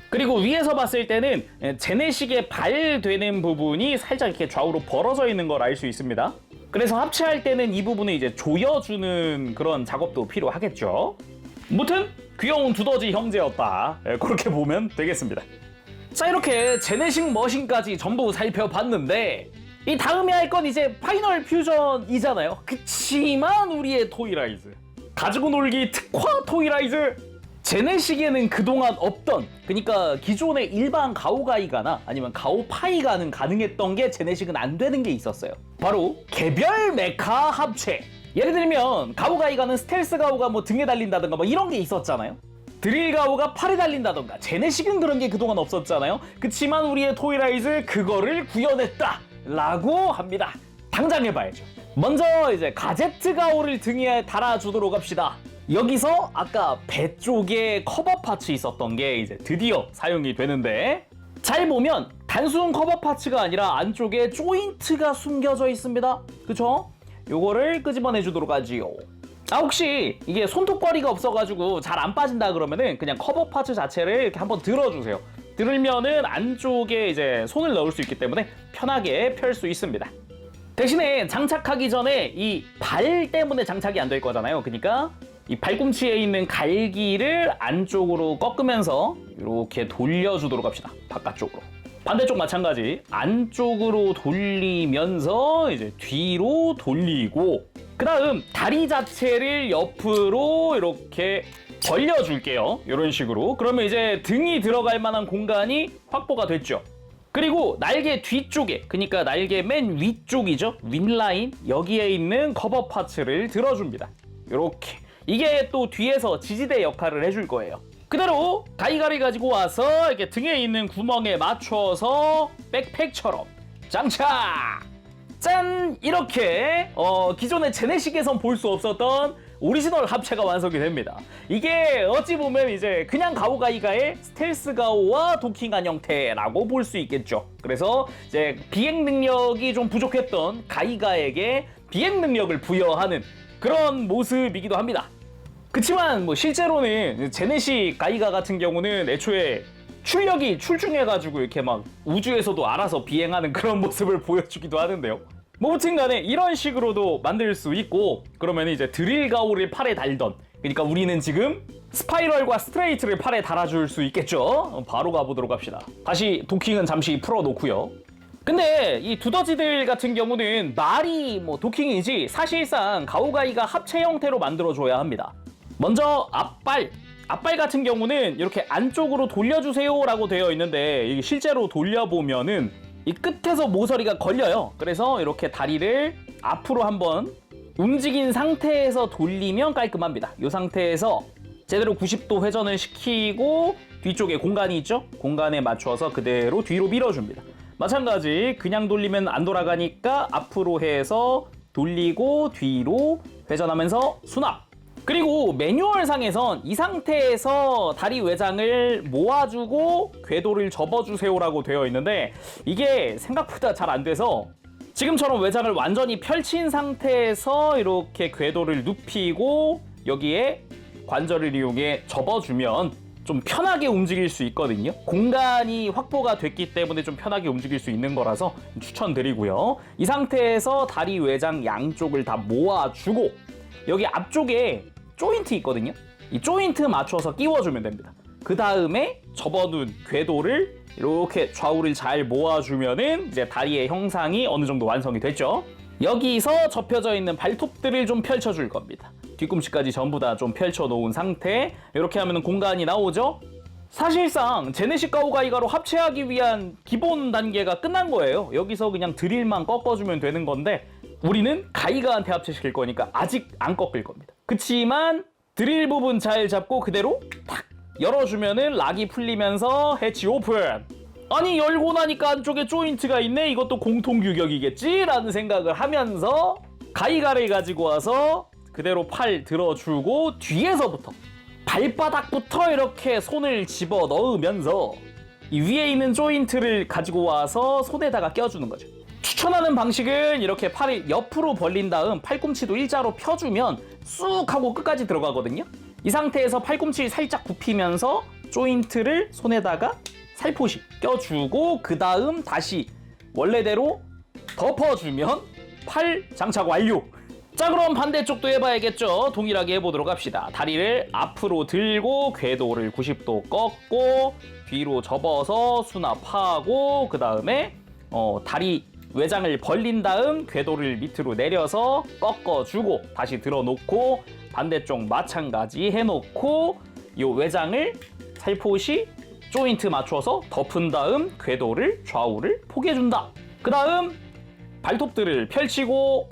그리고 위에서 봤을 때는 제네식의 발 되는 부분이 살짝 이렇게 좌우로 벌어져 있는 걸 알 수 있습니다. 그래서 합체할 때는 이 부분을 이제 조여주는 그런 작업도 필요하겠죠. 무튼 귀여운 두더지 형제였다. 그렇게 보면 되겠습니다. 자, 이렇게 제네식 머신까지 전부 살펴봤는데 이 다음에 할 건 이제 파이널 퓨전이잖아요. 그치만 우리의 토이라이즈 가지고 놀기 특화 토이라이즈 제네식에는 그동안 없던 그러니까 기존의 일반 가오가이가나 아니면 가오파이가는 가능했던 게 제네식은 안 되는 게 있었어요. 바로 개별 메카 합체. 예를 들면 가오가이가는 스텔스 가오가 뭐 등에 달린다던가 뭐 이런 게 있었잖아요. 드릴 가오가 팔에 달린다던가 제네식은 그런 게 그동안 없었잖아요. 그치만 우리의 토이라이즈 그거를 구현했다 라고 합니다. 당장 해봐야죠. 먼저 이제 가제트 가오를 등에 달아주도록 합시다. 여기서 아까 배 쪽에 커버 파츠 있었던 게 이제 드디어 사용이 되는데 잘 보면 단순 커버 파츠가 아니라 안쪽에 조인트가 숨겨져 있습니다. 그쵸? 요거를 끄집어내 주도록 하지요. 혹시 이게 손톱걸이가 없어가지고 잘 안 빠진다 그러면은 그냥 커버 파츠 자체를 이렇게 한번 들어주세요. 들으면은 안쪽에 이제 손을 넣을 수 있기 때문에 편하게 펼 수 있습니다. 대신에 장착하기 전에 이 발 때문에 장착이 안 될 거잖아요. 그러니까 이 발꿈치에 있는 갈기를 안쪽으로 꺾으면서 이렇게 돌려주도록 합시다. 바깥쪽으로. 반대쪽 마찬가지. 안쪽으로 돌리면서 이제 뒤로 돌리고, 그 다음 다리 자체를 옆으로 이렇게 벌려줄게요. 이런 식으로. 그러면 이제 등이 들어갈 만한 공간이 확보가 됐죠. 그리고 날개 뒤쪽에, 그러니까 날개 맨 위쪽이죠. 윗라인, 여기에 있는 커버 파츠를 들어줍니다. 이렇게. 이게 또 뒤에서 지지대 역할을 해줄 거예요. 그대로 가위가리 가지고 와서 이렇게 등에 있는 구멍에 맞춰서 백팩처럼 장착! 짠! 이렇게 기존의 제네식에선 볼 수 없었던 오리지널 합체가 완성이 됩니다. 이게 어찌 보면 이제 그냥 가오가이가의 스텔스 가오와 도킹한 형태라고 볼 수 있겠죠. 그래서 이제 비행 능력이 좀 부족했던 가이가에게 비행 능력을 부여하는 그런 모습이기도 합니다. 그치만 뭐 실제로는 제네식 가이가 같은 경우는 애초에 출력이 출중해가지고 이렇게 막 우주에서도 알아서 비행하는 그런 모습을 보여주기도 하는데요. 뭐 무튼간에 이런 식으로도 만들 수 있고, 그러면 이제 드릴 가오를 팔에 달던, 그러니까 우리는 지금 스파이럴과 스트레이트를 팔에 달아줄 수 있겠죠. 바로 가보도록 합시다. 다시 도킹은 잠시 풀어놓고요. 근데 이 두더지들 같은 경우는 말이 뭐 도킹이지 사실상 가오가이가 합체 형태로 만들어줘야 합니다. 먼저 앞발 같은 경우는 이렇게 안쪽으로 돌려주세요 라고 되어 있는데, 이게 실제로 돌려보면은 이 끝에서 모서리가 걸려요. 그래서 이렇게 다리를 앞으로 한번 움직인 상태에서 돌리면 깔끔합니다. 이 상태에서 제대로 90도 회전을 시키고 뒤쪽에 공간이 있죠? 공간에 맞춰서 그대로 뒤로 밀어줍니다. 마찬가지 그냥 돌리면 안 돌아가니까 앞으로 해서 돌리고 뒤로 회전하면서 수납. 그리고 매뉴얼상에선 이 상태에서 다리 외장을 모아주고 궤도를 접어주세요라고 되어 있는데, 이게 생각보다 잘 안 돼서 지금처럼 외장을 완전히 펼친 상태에서 이렇게 궤도를 눕히고 여기에 관절을 이용해 접어주면 좀 편하게 움직일 수 있거든요. 공간이 확보가 됐기 때문에 좀 편하게 움직일 수 있는 거라서 추천드리고요. 이 상태에서 다리 외장 양쪽을 다 모아주고 여기 앞쪽에 조인트 있거든요. 이 조인트 맞춰서 끼워주면 됩니다. 그 다음에 접어둔 궤도를 이렇게 좌우를 잘 모아주면은 이제 다리의 형상이 어느 정도 완성이 됐죠. 여기서 접혀져 있는 발톱들을 좀 펼쳐줄 겁니다. 뒤꿈치까지 전부 다 좀 펼쳐놓은 상태. 이렇게 하면 공간이 나오죠. 사실상 제네식 가오가이가로 합체하기 위한 기본 단계가 끝난 거예요. 여기서 그냥 드릴만 꺾어주면 되는 건데 우리는 가이가한테 합체시킬 거니까 아직 안 꺾일 겁니다. 그치만 드릴 부분 잘 잡고 그대로 탁 열어주면은 락이 풀리면서 해치 오픈. 아니 열고 나니까 안쪽에 조인트가 있네, 이것도 공통규격이겠지? 라는 생각을 하면서 가이가를 가지고 와서 그대로 팔 들어주고 뒤에서부터 발바닥부터 이렇게 손을 집어 넣으면서 이 위에 있는 조인트를 가지고 와서 손에다가 껴주는 거죠. 추천하는 방식은 이렇게 팔을 옆으로 벌린 다음 팔꿈치도 일자로 펴주면 쑥 하고 끝까지 들어가거든요. 이 상태에서 팔꿈치 살짝 굽히면서 조인트를 손에다가 살포시 껴주고 그 다음 다시 원래대로 덮어주면 팔 장착 완료. 자, 그럼 반대쪽도 해봐야겠죠. 동일하게 해보도록 합시다. 다리를 앞으로 들고 궤도를 90도 꺾고 뒤로 접어서 수납하고 그 다음에 다리 외장을 벌린 다음 궤도를 밑으로 내려서 꺾어주고 다시 들어놓고 반대쪽 마찬가지 해놓고 이 외장을 살포시 조인트 맞춰서 덮은 다음 궤도를 좌우를 포개준다. 그 다음 발톱들을 펼치고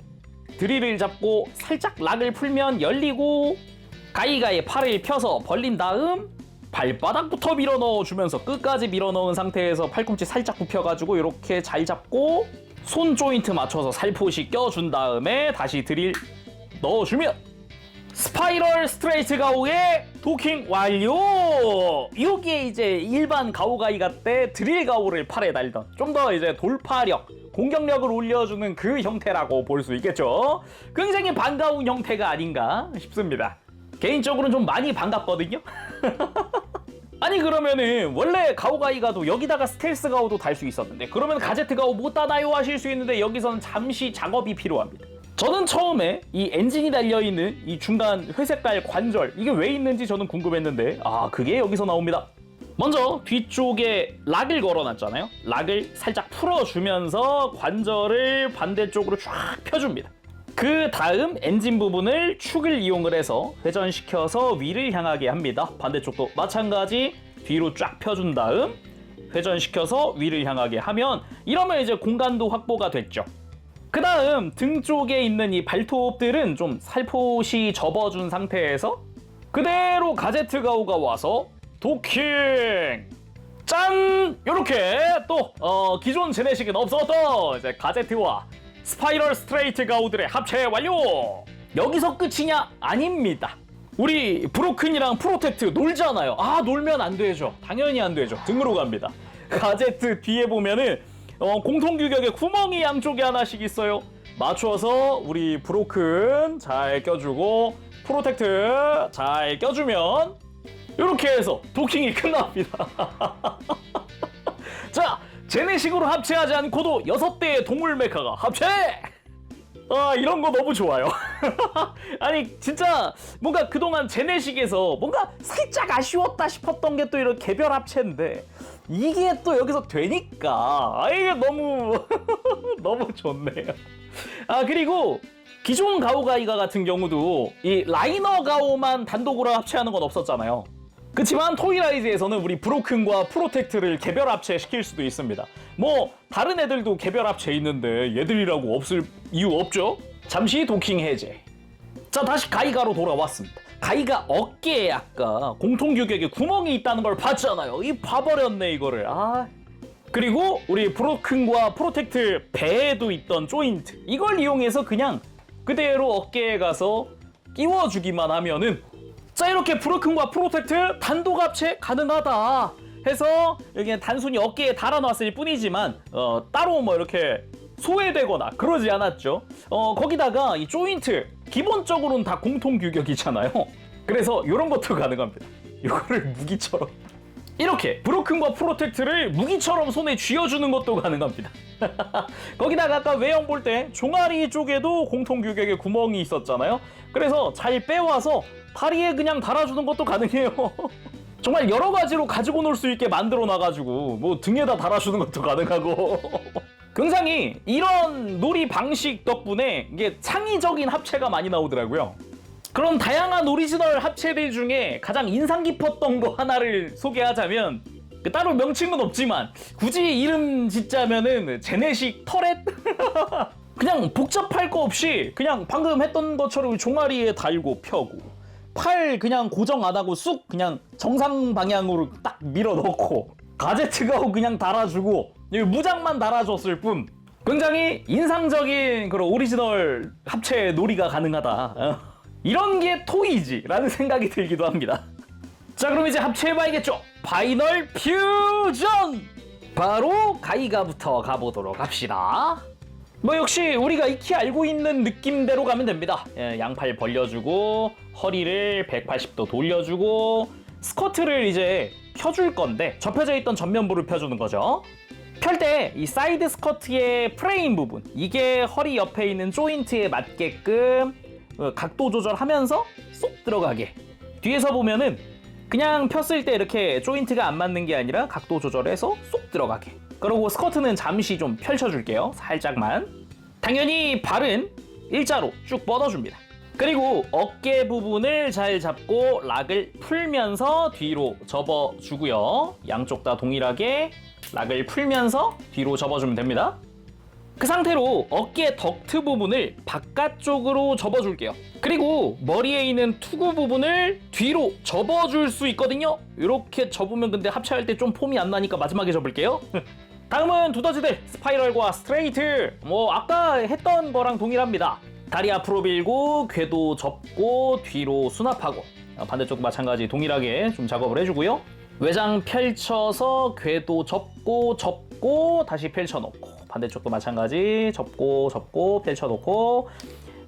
드릴을 잡고 살짝 락을 풀면 열리고 가이가의 팔을 펴서 벌린 다음 발바닥부터 밀어 넣어주면서 끝까지 밀어 넣은 상태에서 팔꿈치 살짝 굽혀가지고 이렇게 잘 잡고 손 조인트 맞춰서 살포시 껴준 다음에 다시 드릴 넣어주면 스파이럴 스트레이트 가오의 도킹 완료! 이게 이제 일반 가오가이가 때 드릴 가오를 팔에 달던 좀 더 이제 돌파력, 공격력을 올려주는 그 형태라고 볼 수 있겠죠. 굉장히 반가운 형태가 아닌가 싶습니다. 개인적으로는 좀 많이 반갑거든요. 아니 그러면은 원래 가오가이가도 여기다가 스텔스 가오도 달 수 있었는데 그러면 가제트 가오 못 다나요 하실 수 있는데 여기서는 잠시 작업이 필요합니다. 저는 처음에 이 엔진이 달려있는 이 중간 회색깔 관절 이게 왜 있는지 저는 궁금했는데 그게 여기서 나옵니다. 먼저 뒤쪽에 락을 걸어놨잖아요. 락을 살짝 풀어주면서 관절을 반대쪽으로 쫙 펴줍니다. 그 다음 엔진 부분을 축을 이용을 해서 회전시켜서 위를 향하게 합니다. 반대쪽도 마찬가지 뒤로 쫙 펴준 다음 회전시켜서 위를 향하게 하면 이러면 이제 공간도 확보가 됐죠. 그 다음 등 쪽에 있는 이 발톱들은 좀 살포시 접어준 상태에서 그대로 가제트 가오가 와서 도킹! 짠! 요렇게 또 기존 제네식은 없었던 이제 가제트와 스파이럴 스트레이트 가오들의 합체 완료! 여기서 끝이냐? 아닙니다. 우리 브로큰이랑 프로텍트 놀잖아요. 놀면 안 되죠. 당연히 안 되죠. 등으로 갑니다. 가제트 뒤에 보면은 공통 규격에 구멍이 양쪽에 하나씩 있어요. 맞춰서 우리 브로큰 잘 껴주고 프로텍트 잘 껴주면 이렇게 해서 도킹이 끝납니다. 자, 제네식으로 합체하지 않고도 6대의 동물 메카가 합체! 이런 거 너무 좋아요. 아니 진짜 뭔가 그동안 제네식에서 뭔가 살짝 아쉬웠다 싶었던 게 또 이런 개별 합체인데 이게 또 여기서 되니까 이게 너무 너무 좋네요. 그리고 기존 가오가이가 같은 경우도 이 라이너 가오만 단독으로 합체하는 건 없었잖아요. 그치만 토이라이즈에서는 우리 브로큰과 프로텍트를 개별 합체시킬 수도 있습니다. 뭐 다른 애들도 개별 합체 있는데 얘들이라고 없을 이유 없죠? 잠시 도킹 해제. 자, 다시 가이가로 돌아왔습니다. 가이가 어깨에 아까 공통 규격에 구멍이 있다는 걸 봤잖아요. 봐버렸네 이거를. 그리고 우리 브로큰과 프로텍트 배에도 있던 조인트 이걸 이용해서 그냥 그대로 어깨에 가서 끼워주기만 하면은 자, 이렇게 브로큰과 프로텍트 단독 합체 가능하다 해서 여기 단순히 어깨에 달아놨을 뿐이지만 따로 뭐 이렇게 소외되거나 그러지 않았죠. 거기다가 이 조인트 기본적으로는 다 공통 규격이잖아요. 그래서 이런 것도 가능합니다. 이거를 무기처럼 이렇게 브로큰과 프로텍트를 무기처럼 손에 쥐어주는 것도 가능합니다. 거기다가 아까 외형 볼 때 종아리 쪽에도 공통 규격에 구멍이 있었잖아요. 그래서 잘 빼와서 다리에 그냥 달아주는 것도 가능해요. 정말 여러 가지로 가지고 놀 수 있게 만들어 놔가지고 뭐 등에다 달아주는 것도 가능하고 굉장히 이런 놀이 방식 덕분에 이게 창의적인 합체가 많이 나오더라고요. 그런 다양한 오리지널 합체들 중에 가장 인상 깊었던 거 하나를 소개하자면 따로 명칭은 없지만 굳이 이름 짓자면은 제네식 터렛? 그냥 복잡할 거 없이 그냥 방금 했던 것처럼 종아리에 달고 펴고 팔 그냥 고정 안 하고 쑥 그냥 정상 방향으로 딱 밀어 넣고 가제트가 그냥 달아주고 무장만 달아줬을 뿐 굉장히 인상적인 그런 오리지널 합체 놀이가 가능하다. 이런 게 토이지라는 생각이 들기도 합니다. 자, 그럼 이제 합체해봐야겠죠. 파이널 퓨전! 바로 가이가부터 가보도록 합시다. 뭐 역시 우리가 익히 알고 있는 느낌대로 가면 됩니다. 양팔 벌려주고 허리를 180도 돌려주고 스쿼트를 이제 펴줄 건데 접혀져 있던 전면부를 펴주는 거죠. 펼 때 이 사이드 스쿼트의 프레임 부분 이게 허리 옆에 있는 조인트에 맞게끔 각도 조절하면서 쏙 들어가게. 뒤에서 보면은 그냥 폈을 때 이렇게 조인트가 안 맞는 게 아니라 각도 조절해서 쏙 들어가게. 그리고 스쿼트는 잠시 좀 펼쳐줄게요. 살짝만. 당연히 발은 일자로 쭉 뻗어줍니다. 그리고 어깨 부분을 잘 잡고 락을 풀면서 뒤로 접어주고요. 양쪽 다 동일하게 락을 풀면서 뒤로 접어주면 됩니다. 그 상태로 어깨 덕트 부분을 바깥쪽으로 접어줄게요. 그리고 머리에 있는 투구 부분을 뒤로 접어줄 수 있거든요. 이렇게 접으면 근데 합체할 때 좀 폼이 안 나니까 마지막에 접을게요. 다음은 두더지들 스파이럴과 스트레이트. 뭐 아까 했던 거랑 동일합니다. 다리 앞으로 밀고 궤도 접고 뒤로 수납하고 반대쪽도 마찬가지 동일하게 좀 작업을 해주고요. 외장 펼쳐서 궤도 접고 다시 펼쳐놓고, 반대쪽도 마찬가지 접고 펼쳐놓고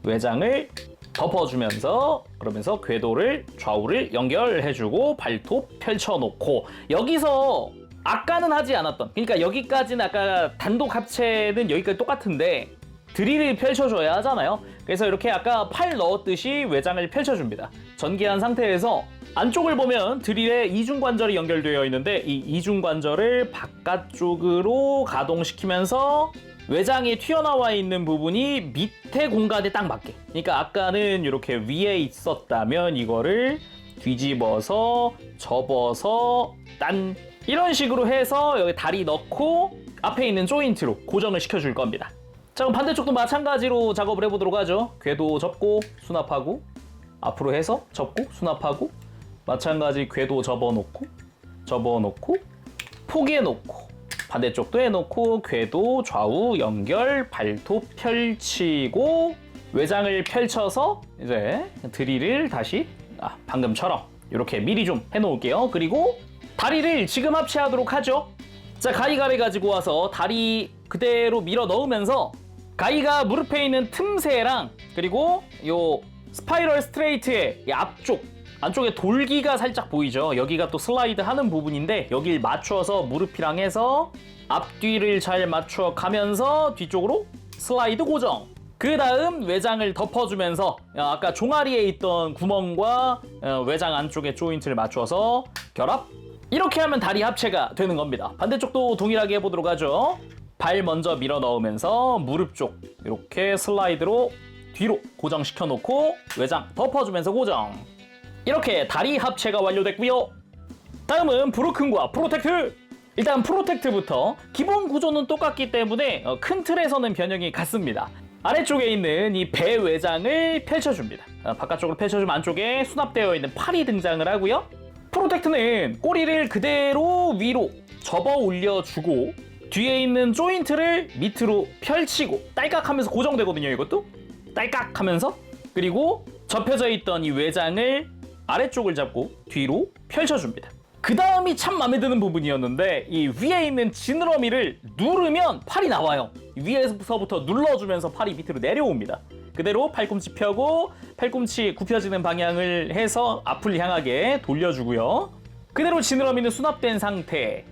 외장을 덮어주면서, 그러면서 궤도를 좌우를 연결해주고 발톱 펼쳐놓고, 여기서 아까는 하지 않았던, 그러니까 여기까지는 아까 단독 합체는 여기까지 똑같은데 드릴을 펼쳐줘야 하잖아요. 그래서 이렇게 아까 팔 넣었듯이 외장을 펼쳐줍니다. 전개한 상태에서 안쪽을 보면 드릴에 이중관절이 연결되어 있는데 이 이중관절을 바깥쪽으로 가동시키면서 외장이 튀어나와 있는 부분이 밑에 공간에 딱 맞게, 그러니까 아까는 이렇게 위에 있었다면 이거를 뒤집어서 접어서 딴, 이런 식으로 해서 여기 다리 넣고 앞에 있는 조인트로 고정을 시켜줄 겁니다. 자, 그럼 반대쪽도 마찬가지로 작업을 해보도록 하죠. 궤도 접고 수납하고, 앞으로 해서 접고 수납하고, 마찬가지 궤도 접어놓고 포개놓고, 반대쪽도 해놓고 궤도 좌우 연결, 발톱 펼치고 외장을 펼쳐서 이제 드릴을 다시 방금처럼 이렇게 미리 좀 해놓을게요. 그리고 다리를 지금 합체하도록 하죠. 자, 가위가위 가지고 와서 다리 그대로 밀어 넣으면서 가위가 무릎에 있는 틈새랑 그리고 요 스파이럴 스트레이트의 이 안쪽에 돌기가 살짝 보이죠. 여기가 또 슬라이드 하는 부분인데 여길 맞춰서 무릎이랑 해서 앞뒤를 잘 맞춰 가면서 뒤쪽으로 슬라이드 고정. 그 다음 외장을 덮어주면서 아까 종아리에 있던 구멍과 외장 안쪽에 조인트를 맞춰서 결합. 이렇게 하면 다리 합체가 되는 겁니다. 반대쪽도 동일하게 해보도록 하죠. 발 먼저 밀어 넣으면서 무릎 쪽 이렇게 슬라이드로 뒤로 고정시켜 놓고 외장 덮어주면서 고정. 이렇게 다리 합체가 완료됐고요. 다음은 브로큰과 프로텍트. 일단 프로텍트부터 기본 구조는 똑같기 때문에 큰 틀에서는 변형이 같습니다. 아래쪽에 있는 이 배 외장을 펼쳐줍니다. 바깥쪽으로 펼쳐주면 안쪽에 수납되어 있는 팔이 등장을 하고요. 프로텍트는 꼬리를 그대로 위로 접어 올려주고 뒤에 있는 조인트를 밑으로 펼치고 딸깍하면서 고정되거든요. 이것도 딸깍 하면서, 그리고 접혀져 있던 이 외장을 아래쪽을 잡고 뒤로 펼쳐줍니다. 그 다음이 참 마음에 드는 부분이었는데 이 위에 있는 지느러미를 누르면 팔이 나와요. 위에서부터 눌러주면서 팔이 밑으로 내려옵니다. 그대로 팔꿈치 펴고 팔꿈치 굽혀지는 방향을 해서 앞을 향하게 돌려주고요. 그대로 지느러미는 수납된 상태.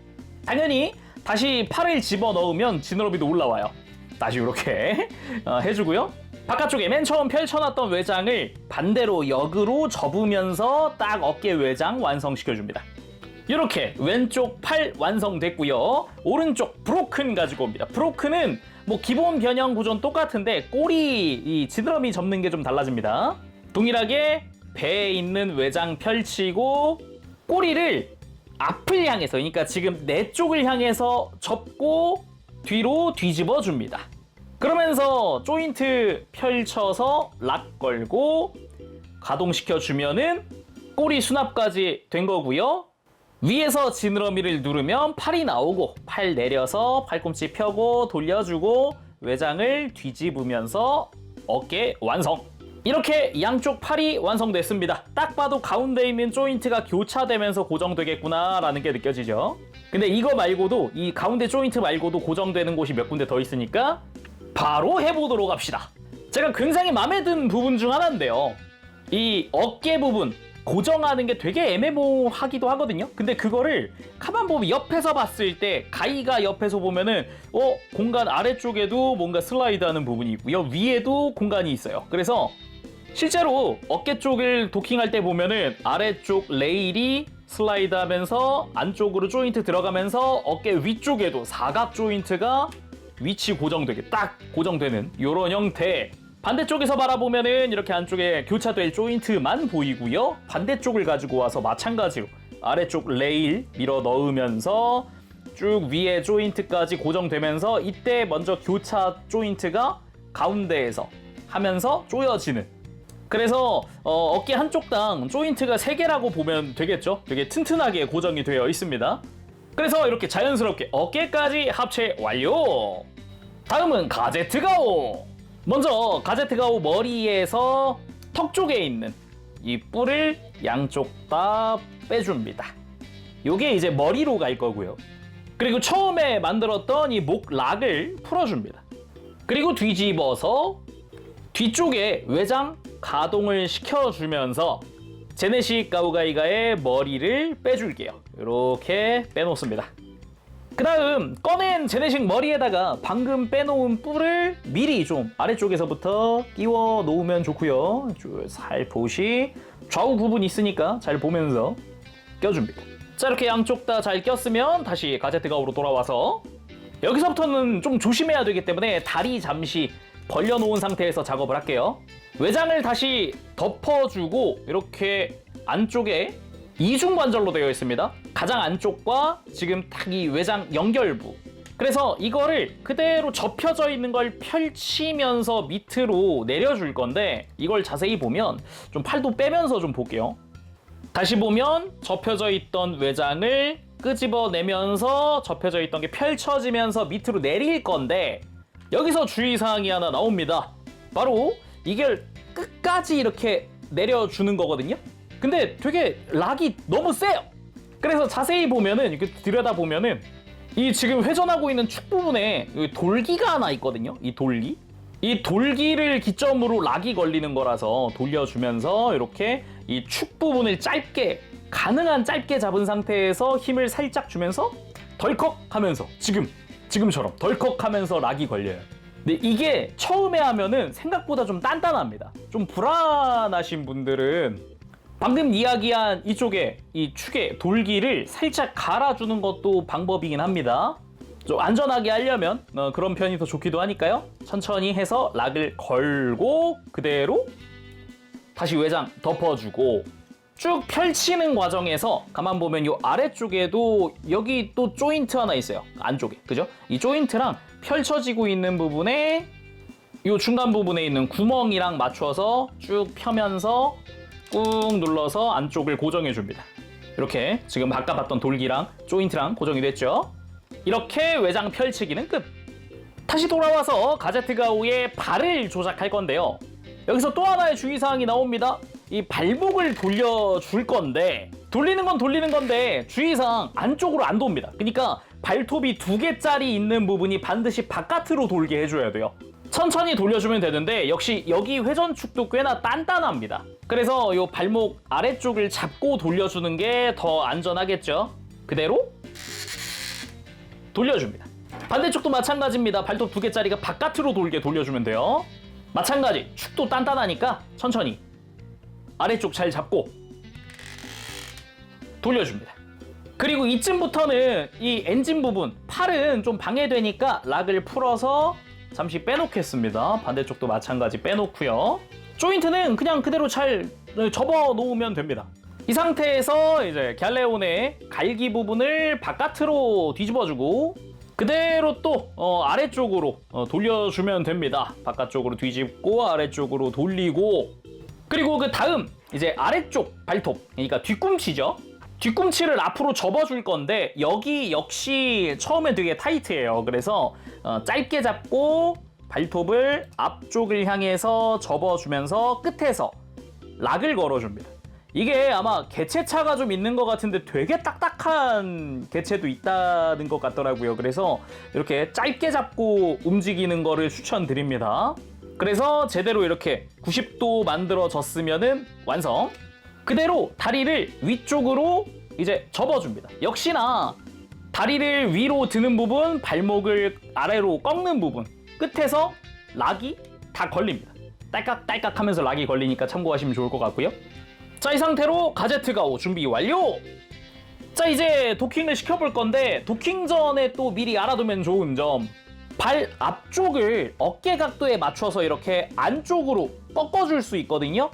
당연히 다시 팔을 집어넣으면 지느러미도 올라와요. 다시 이렇게 해주고요. 바깥쪽에 맨 처음 펼쳐놨던 외장을 반대로 역으로 접으면서 딱 어깨 외장 완성시켜줍니다. 이렇게 왼쪽 팔 완성됐고요. 오른쪽 브로큰 가지고 옵니다. 브로큰은 뭐 기본 변형 구조는 똑같은데 꼬리 이 지느러미 접는 게 좀 달라집니다. 동일하게 배에 있는 외장 펼치고 꼬리를 앞을 향해서, 그러니까 지금 내 쪽을 향해서 접고 뒤로 뒤집어 줍니다. 그러면서 조인트 펼쳐서 락 걸고 가동시켜 주면은 꼬리 수납까지 된 거고요. 위에서 지느러미를 누르면 팔이 나오고 팔 내려서 팔꿈치 펴고 돌려주고 외장을 뒤집으면서 어깨 완성. 이렇게 양쪽 팔이 완성됐습니다. 딱 봐도 가운데 있는 조인트가 교차되면서 고정되겠구나 라는 게 느껴지죠. 근데 이거 말고도, 이 가운데 조인트 말고도 고정되는 곳이 몇 군데 더 있으니까 바로 해보도록 합시다. 제가 굉장히 마음에 든 부분 중 하나인데요. 이 어깨 부분 고정하는 게 되게 애매모하기도 하거든요. 근데 그거를 가만 보면 옆에서 봤을 때 가위가 옆에서 보면은 공간 아래쪽에도 뭔가 슬라이드하는 부분이 있고요. 위에도 공간이 있어요. 그래서 실제로 어깨 쪽을 도킹할 때 보면은 아래쪽 레일이 슬라이드하면서 안쪽으로 조인트 들어가면서 어깨 위쪽에도 사각 조인트가 위치 고정되게 딱 고정되는 이런 형태. 반대쪽에서 바라보면은 이렇게 안쪽에 교차될 조인트만 보이고요. 반대쪽을 가지고 와서 마찬가지로 아래쪽 레일 밀어 넣으면서 쭉 위에 조인트까지 고정되면서 이때 먼저 교차 조인트가 가운데에서 하면서 조여지는. 그래서 어깨 한쪽당 조인트가 3개라고 보면 되겠죠. 되게 튼튼하게 고정이 되어 있습니다. 그래서 이렇게 자연스럽게 어깨까지 합체 완료. 다음은 가제트 가오. 먼저 가제트 가오 머리에서 턱 쪽에 있는 이 뿔을 양쪽 다 빼줍니다. 요게 이제 머리로 갈 거고요. 그리고 처음에 만들었던 이 목 락을 풀어줍니다. 그리고 뒤집어서 뒤쪽에 외장 가동을 시켜주면서 제네식 가우가이가의 머리를 빼줄게요. 이렇게 빼놓습니다. 그 다음 꺼낸 제네식 머리에다가 방금 빼놓은 뿔을 미리 좀 아래쪽에서부터 끼워 놓으면 좋고요. 살포시 좌우 구분 있으니까 잘 보면서 껴줍니다. 자, 이렇게 양쪽 다 잘 꼈으면 다시 가제트 가우로 돌아와서 여기서부터는 좀 조심해야 되기 때문에 다리 잠시 벌려놓은 상태에서 작업을 할게요. 외장을 다시 덮어주고 이렇게 안쪽에 이중관절로 되어 있습니다. 가장 안쪽과 지금 딱 이 외장 연결부. 그래서 이거를 그대로 접혀져 있는 걸 펼치면서 밑으로 내려줄 건데 이걸 자세히 보면 좀 팔도 빼면서 좀 볼게요. 다시 보면 접혀져 있던 외장을 끄집어내면서 접혀져 있던 게 펼쳐지면서 밑으로 내릴 건데 여기서 주의사항이 하나 나옵니다. 바로 이걸 끝까지 이렇게 내려주는 거거든요. 근데 되게 락이 너무 세요. 그래서 자세히 보면은 이렇게 들여다보면은 이 지금 회전하고 있는 축 부분에 돌기가 하나 있거든요. 이 돌기를 기점으로 락이 걸리는 거라서 돌려주면서 이렇게 이 축 부분을 짧게 가능한 짧게 잡은 상태에서 힘을 살짝 주면서 덜컥 하면서 지금처럼 덜컥 하면서 락이 걸려요. 근데 이게 처음에 하면은 생각보다 좀 단단합니다. 좀 불안하신 분들은 방금 이야기한 이쪽에 이 축의 돌기를 살짝 갈아주는 것도 방법이긴 합니다. 좀 안전하게 하려면 그런 편이 더 좋기도 하니까요. 천천히 해서 락을 걸고 그대로 다시 외장 덮어주고 쭉 펼치는 과정에서 가만 보면 이 아래쪽에도 여기 또 조인트 하나 있어요. 안쪽에, 그죠? 이 조인트랑 펼쳐지고 있는 부분에 이 중간 부분에 있는 구멍이랑 맞춰서 쭉 펴면서 꾹 눌러서 안쪽을 고정해 줍니다. 이렇게 지금 아까 봤던 돌기랑 조인트랑 고정이 됐죠? 이렇게 외장 펼치기는 끝! 다시 돌아와서 가제트 가우의 발을 조작할 건데요. 여기서 또 하나의 주의사항이 나옵니다. 이 발목을 돌려줄 건데 돌리는 건 돌리는 건데 주의사항 안쪽으로 안 돕니다. 그러니까 발톱이 2개짜리 있는 부분이 반드시 바깥으로 돌게 해줘야 돼요. 천천히 돌려주면 되는데 역시 여기 회전축도 꽤나 단단합니다. 그래서 이 발목 아래쪽을 잡고 돌려주는 게 더 안전하겠죠. 그대로 돌려줍니다. 반대쪽도 마찬가지입니다. 발톱 2개짜리가 바깥으로 돌게 돌려주면 돼요. 마찬가지 축도 단단하니까 천천히 아래쪽 잘 잡고 돌려줍니다. 그리고 이쯤부터는 이 엔진 부분 팔은 좀 방해되니까 락을 풀어서 잠시 빼놓겠습니다. 반대쪽도 마찬가지 빼놓고요. 조인트는 그냥 그대로 잘 접어 놓으면 됩니다. 이 상태에서 이제 갤레온의 갈기 부분을 바깥으로 뒤집어주고 그대로 또 아래쪽으로 돌려주면 됩니다. 바깥쪽으로 뒤집고 아래쪽으로 돌리고 그리고 그 다음 이제 아래쪽 발톱 그러니까 뒤꿈치죠. 뒤꿈치를 앞으로 접어줄 건데 여기 역시 처음에 되게 타이트해요. 그래서 짧게 잡고 발톱을 앞쪽을 향해서 접어주면서 끝에서 락을 걸어줍니다. 이게 아마 개체차가 좀 있는 것 같은데 되게 딱딱한 개체도 있다는 것 같더라고요. 그래서 이렇게 짧게 잡고 움직이는 거를 추천드립니다. 그래서 제대로 이렇게 90도 만들어졌으면은 완성. 그대로 다리를 위쪽으로 이제 접어줍니다. 역시나 다리를 위로 드는 부분, 발목을 아래로 꺾는 부분 끝에서 락이 다 걸립니다. 딸깍딸깍 하면서 락이 걸리니까 참고하시면 좋을 것 같고요. 자, 이 상태로 가제트 가우 준비 완료! 자, 이제 도킹을 시켜볼 건데 도킹 전에 또 미리 알아두면 좋은 점 발 앞쪽을 어깨 각도에 맞춰서 이렇게 안쪽으로 꺾어줄 수 있거든요.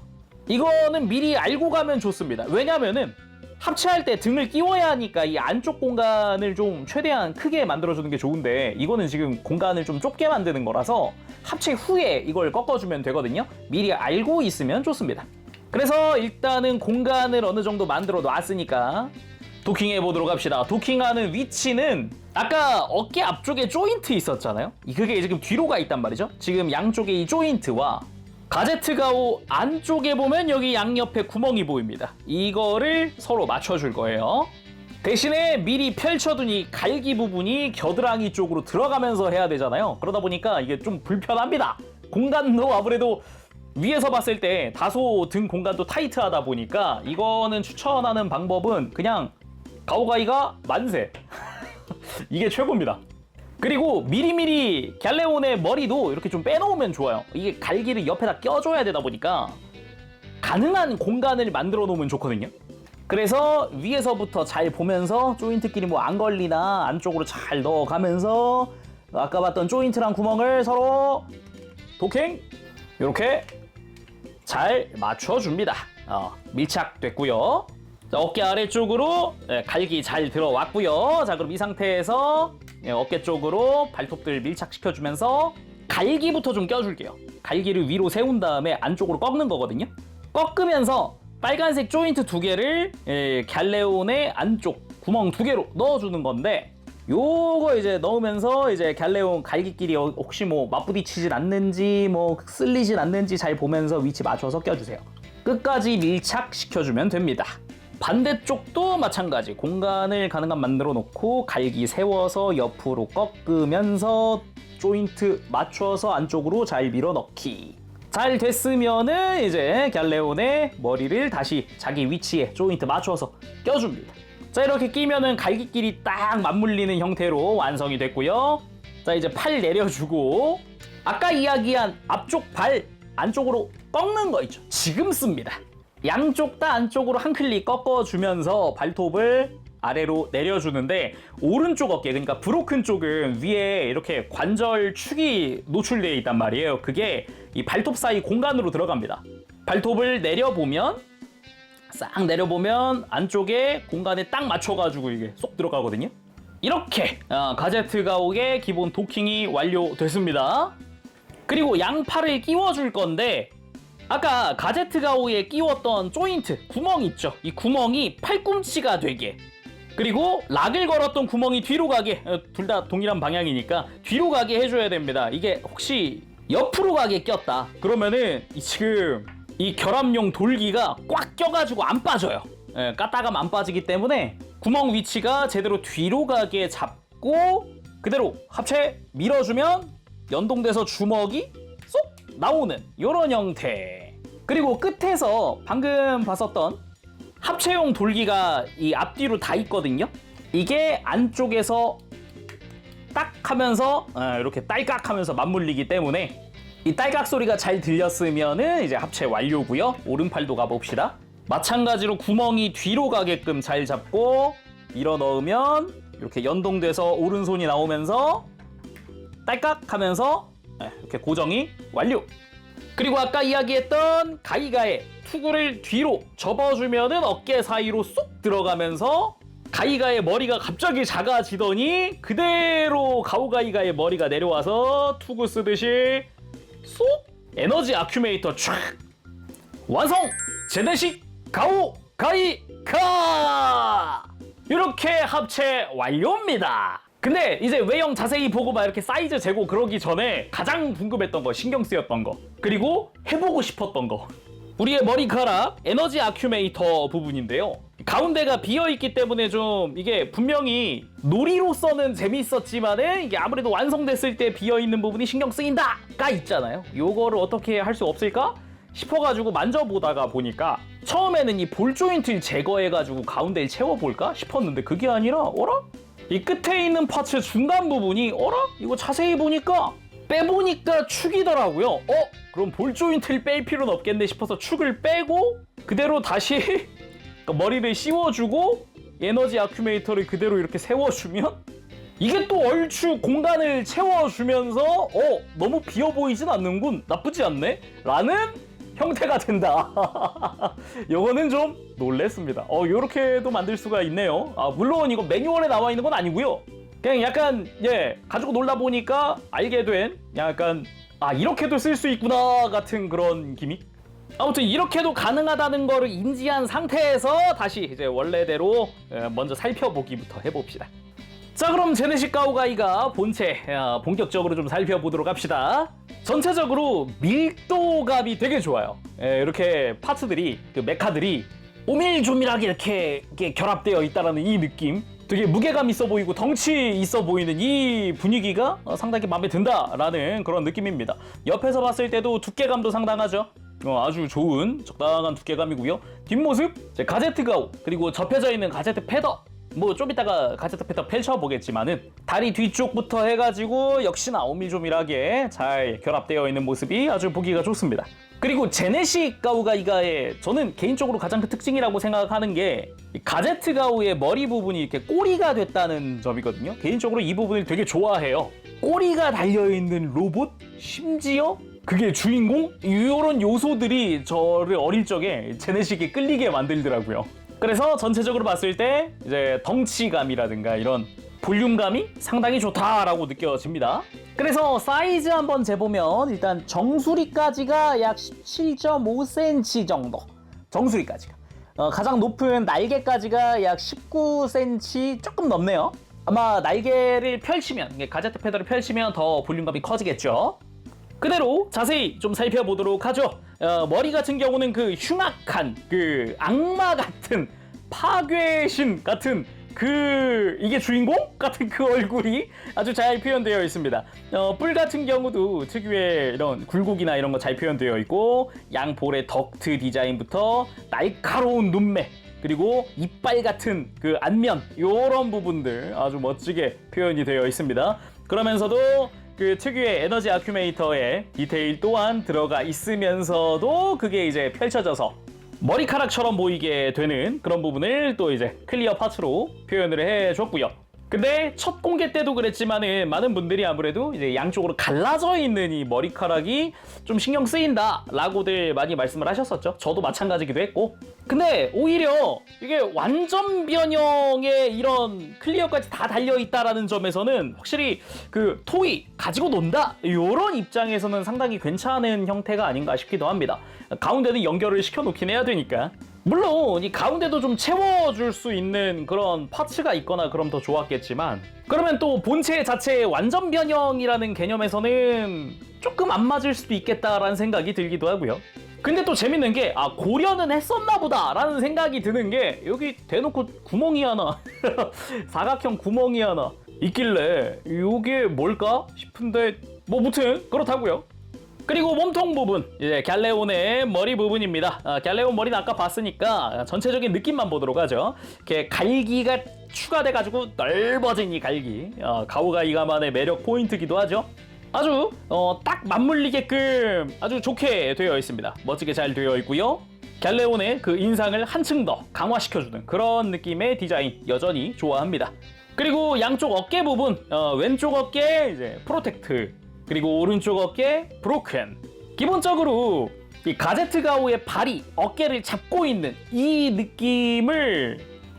이거는 미리 알고 가면 좋습니다. 왜냐면은 합체할 때 등을 끼워야 하니까 이 안쪽 공간을 좀 최대한 크게 만들어주는 게 좋은데 이거는 지금 공간을 좀 좁게 만드는 거라서 합체 후에 이걸 꺾어주면 되거든요. 미리 알고 있으면 좋습니다. 그래서 일단은 공간을 어느 정도 만들어 놨으니까 도킹해 보도록 합시다. 도킹하는 위치는 아까 어깨 앞쪽에 조인트 있었잖아요. 그게 지금 뒤로 가 있단 말이죠. 지금 양쪽에 이 조인트와 가제트가우 안쪽에 보면 여기 양옆에 구멍이 보입니다. 이거를 서로 맞춰줄 거예요. 대신에 미리 펼쳐둔 이 갈기 부분이 겨드랑이 쪽으로 들어가면서 해야 되잖아요. 그러다 보니까 이게 좀 불편합니다. 공간도 아무래도 위에서 봤을 때 다소 등 공간도 타이트하다 보니까 이거는 추천하는 방법은 그냥 가오가이가 만세. 이게 최고입니다. 그리고 미리미리 갤레온의 머리도 이렇게 좀 빼놓으면 좋아요. 이게 갈기를 옆에다 껴줘야 되다 보니까 가능한 공간을 만들어 놓으면 좋거든요. 그래서 위에서부터 잘 보면서 조인트끼리 뭐 안 걸리나 안쪽으로 잘 넣어가면서 아까 봤던 조인트랑 구멍을 서로 도킹 이렇게 잘 맞춰줍니다. 밀착됐고요. 자, 어깨 아래쪽으로 갈기 잘 들어왔고요. 자, 그럼 이 상태에서 어깨 쪽으로 발톱들 밀착시켜주면서 갈기부터 좀 껴줄게요. 갈기를 위로 세운 다음에 안쪽으로 꺾는 거거든요. 꺾으면서 빨간색 조인트 2개를 갤레온의 안쪽 구멍 2개로 넣어주는 건데 요거 이제 넣으면서 이제 갤레온 갈기끼리 혹시 뭐 맞부딪히진 않는지 뭐 쓸리진 않는지 잘 보면서 위치 맞춰서 껴주세요. 끝까지 밀착시켜주면 됩니다. 반대쪽도 마찬가지 공간을 가능한 만들어 놓고 갈기 세워서 옆으로 꺾으면서 조인트 맞춰서 안쪽으로 잘 밀어 넣기. 잘 됐으면은 이제 갤레온의 머리를 다시 자기 위치에 조인트 맞춰서 껴줍니다. 자, 이렇게 끼면은 갈기끼리 딱 맞물리는 형태로 완성이 됐고요. 자, 이제 팔 내려주고 아까 이야기한 앞쪽 발 안쪽으로 꺾는 거 있죠. 지금 씁니다. 양쪽 다 안쪽으로 한 클릭 꺾어주면서 발톱을 아래로 내려주는데 오른쪽 어깨 그러니까 브로큰 쪽은 위에 이렇게 관절축이 노출되어 있단 말이에요. 그게 이 발톱 사이 공간으로 들어갑니다. 발톱을 내려보면 싹 내려보면 안쪽에 공간에 딱 맞춰가지고 이게 쏙 들어가거든요. 이렇게 가제트가옥의 기본 도킹이 완료됐습니다. 그리고 양팔을 끼워줄 건데 아까 가제트가옥에 끼웠던 조인트 구멍 있죠. 이 구멍이 팔꿈치가 되게 그리고 락을 걸었던 구멍이 뒤로 가게 둘 다 동일한 방향이니까 뒤로 가게 해줘야 됩니다. 이게 혹시 옆으로 가게 꼈다 그러면은 지금 이 결합용 돌기가 꽉 껴가지고 안 빠져요. 까다가면 안 빠지기 때문에 구멍 위치가 제대로 뒤로 가게 잡고 그대로 합체 밀어주면 연동돼서 주먹이 쏙 나오는 이런 형태. 그리고 끝에서 방금 봤었던 합체용 돌기가 이 앞뒤로 다 있거든요. 이게 안쪽에서 딱 하면서 이렇게 딸깍 하면서 맞물리기 때문에 이 딸깍 소리가 잘 들렸으면은 이제 합체 완료고요. 오른팔도 가봅시다. 마찬가지로 구멍이 뒤로 가게끔 잘 잡고 밀어 넣으면 이렇게 연동돼서 오른손이 나오면서 딸깍 하면서 이렇게 고정이 완료. 그리고 아까 이야기했던 가이가의 투구를 뒤로 접어주면은 어깨 사이로 쏙 들어가면서 가이가의 머리가 갑자기 작아지더니 그대로 가오가이가의 머리가 내려와서 투구 쓰듯이 쏙 에너지 아큐메이터 촥 완성! 제네식 가오가이가 이렇게 합체 완료입니다. 근데 이제 외형 자세히 보고 막 이렇게 사이즈 재고 그러기 전에 가장 궁금했던 거, 신경 쓰였던 거, 그리고 해보고 싶었던 거, 우리의 머리카락 에너지 아큐메이터 부분인데요. 가운데가 비어있기 때문에 좀 이게 분명히 놀이로서는 재밌었지만은 이게 아무래도 완성됐을 때 비어있는 부분이 신경 쓰인다가 있잖아요. 요거를 어떻게 할 수 없을까 싶어가지고 만져보다가 보니까 처음에는 이 볼 조인트를 제거해가지고 가운데를 채워볼까 싶었는데 그게 아니라 어라? 이 끝에 있는 파츠 중간 부분이 어라? 이거 자세히 보니까 빼보니까 축이더라고요. 그럼 볼 조인트를 뺄 필요는 없겠네 싶어서 축을 빼고 그대로 다시 머리를 씌워주고 에너지 아큐메이터를 그대로 이렇게 세워주면 이게 또 얼추 공간을 채워주면서 너무 비어 보이진 않는군, 나쁘지 않네? 라는 형태가 된다. 요거는 좀 놀랬습니다. 요렇게도 만들 수가 있네요. 물론 이거 매뉴얼에 나와 있는 건 아니고요. 그냥 약간 가지고 놀다 보니까 알게 된 약간 이렇게도 쓸 수 있구나 같은 그런 기믹. 아무튼 이렇게도 가능하다는 거를 인지한 상태에서 다시 이제 원래대로 먼저 살펴보기부터 해봅시다. 자, 그럼 제네식 가오가이가 본체 본격적으로 좀 살펴보도록 합시다. 전체적으로 밀도감이 되게 좋아요. 이렇게 파츠들이, 그 메카들이 오밀조밀하게 이렇게 결합되어 있다라는 이 느낌, 되게 무게감 있어 보이고 덩치 있어 보이는 이 분위기가 상당히 마음에 든다라는 그런 느낌입니다. 옆에서 봤을 때도 두께감도 상당하죠. 아주 좋은 적당한 두께감이고요. 뒷모습, 가제트 가오, 그리고 접혀져 있는 가제트 패더, 뭐 좀 이따가 가제트 패더 펼쳐보겠지만은 다리 뒤쪽부터 해가지고 역시나 오밀조밀하게 잘 결합되어 있는 모습이 아주 보기가 좋습니다. 그리고 제네식 가오가이가의 저는 개인적으로 가장 큰 특징이라고 생각하는 게 가제트 가오의 머리 부분이 이렇게 꼬리가 됐다는 점이거든요. 개인적으로 이 부분을 되게 좋아해요. 꼬리가 달려있는 로봇, 심지어 그게 주인공? 이런 요소들이 저를 어릴 적에 제네식에 끌리게 만들더라고요. 그래서 전체적으로 봤을 때 이제 덩치감이라든가 이런 볼륨감이 상당히 좋다라고 느껴집니다. 그래서 사이즈 한번 재보면 일단 정수리까지가 약 17.5cm 정도. 정수리까지가. 가장 높은 날개까지가 약 19cm 조금 넘네요. 아마 날개를 펼치면, 가제트 패더를 펼치면 더 볼륨감이 커지겠죠. 그대로 자세히 좀 살펴보도록 하죠. 머리 같은 경우는 그 흉악한, 그 악마 같은, 파괴신 같은 이게 주인공 같은 그 얼굴이 아주 잘 표현되어 있습니다. 뿔 같은 경우도 특유의 이런 굴곡이나 이런 거 잘 표현되어 있고, 양볼의 덕트 디자인부터 날카로운 눈매, 그리고 이빨 같은 그 안면, 요런 부분들 아주 멋지게 표현이 되어 있습니다. 그러면서도 그 특유의 에너지 아큐메이터의 디테일 또한 들어가 있으면서도 그게 이제 펼쳐져서 머리카락처럼 보이게 되는 그런 부분을 또 이제 클리어 파츠로 표현을 해줬고요. 근데 첫 공개 때도 그랬지만은 많은 분들이 아무래도 이제 양쪽으로 갈라져 있는 이 머리카락이 좀 신경 쓰인다 라고들 많이 말씀을 하셨었죠. 저도 마찬가지기도 했고. 근데 오히려 이게 완전 변형의 이런 클리어까지 다 달려있다라는 점에서는 확실히 그 토이 가지고 논다 이런 입장에서는 상당히 괜찮은 형태가 아닌가 싶기도 합니다. 가운데는 연결을 시켜놓긴 해야 되니까. 물론 이 가운데도 좀 채워줄 수 있는 그런 파츠가 있거나 그럼 더 좋았겠지만, 그러면 또 본체 자체의 완전 변형이라는 개념에서는 조금 안 맞을 수도 있겠다라는 생각이 들기도 하고요. 근데 또 재밌는 게 고려는 했었나 보다 라는 생각이 드는 게, 여기 대놓고 구멍이 하나 사각형 구멍이 하나 있길래 이게 뭘까 싶은데 뭐 무튼 그렇다고요. 그리고 몸통 부분, 이제 갤레온의 머리 부분입니다. 갤레온 머리는 아까 봤으니까 전체적인 느낌만 보도록 하죠. 이렇게 갈기가 추가돼가지고 넓어진 이 갈기, 가오가이가만의 매력 포인트기도 하죠. 아주 딱 맞물리게끔 아주 좋게 되어 있습니다. 멋지게 잘 되어 있고요. 갤레온의 그 인상을 한층 더 강화시켜주는 그런 느낌의 디자인 여전히 좋아합니다. 그리고 양쪽 어깨 부분, 왼쪽 어깨 이제 프로텍트, 그리고 오른쪽 어깨 브로큰. 기본적으로 이 가제트 가오의 발이 어깨를 잡고 있는 이 느낌을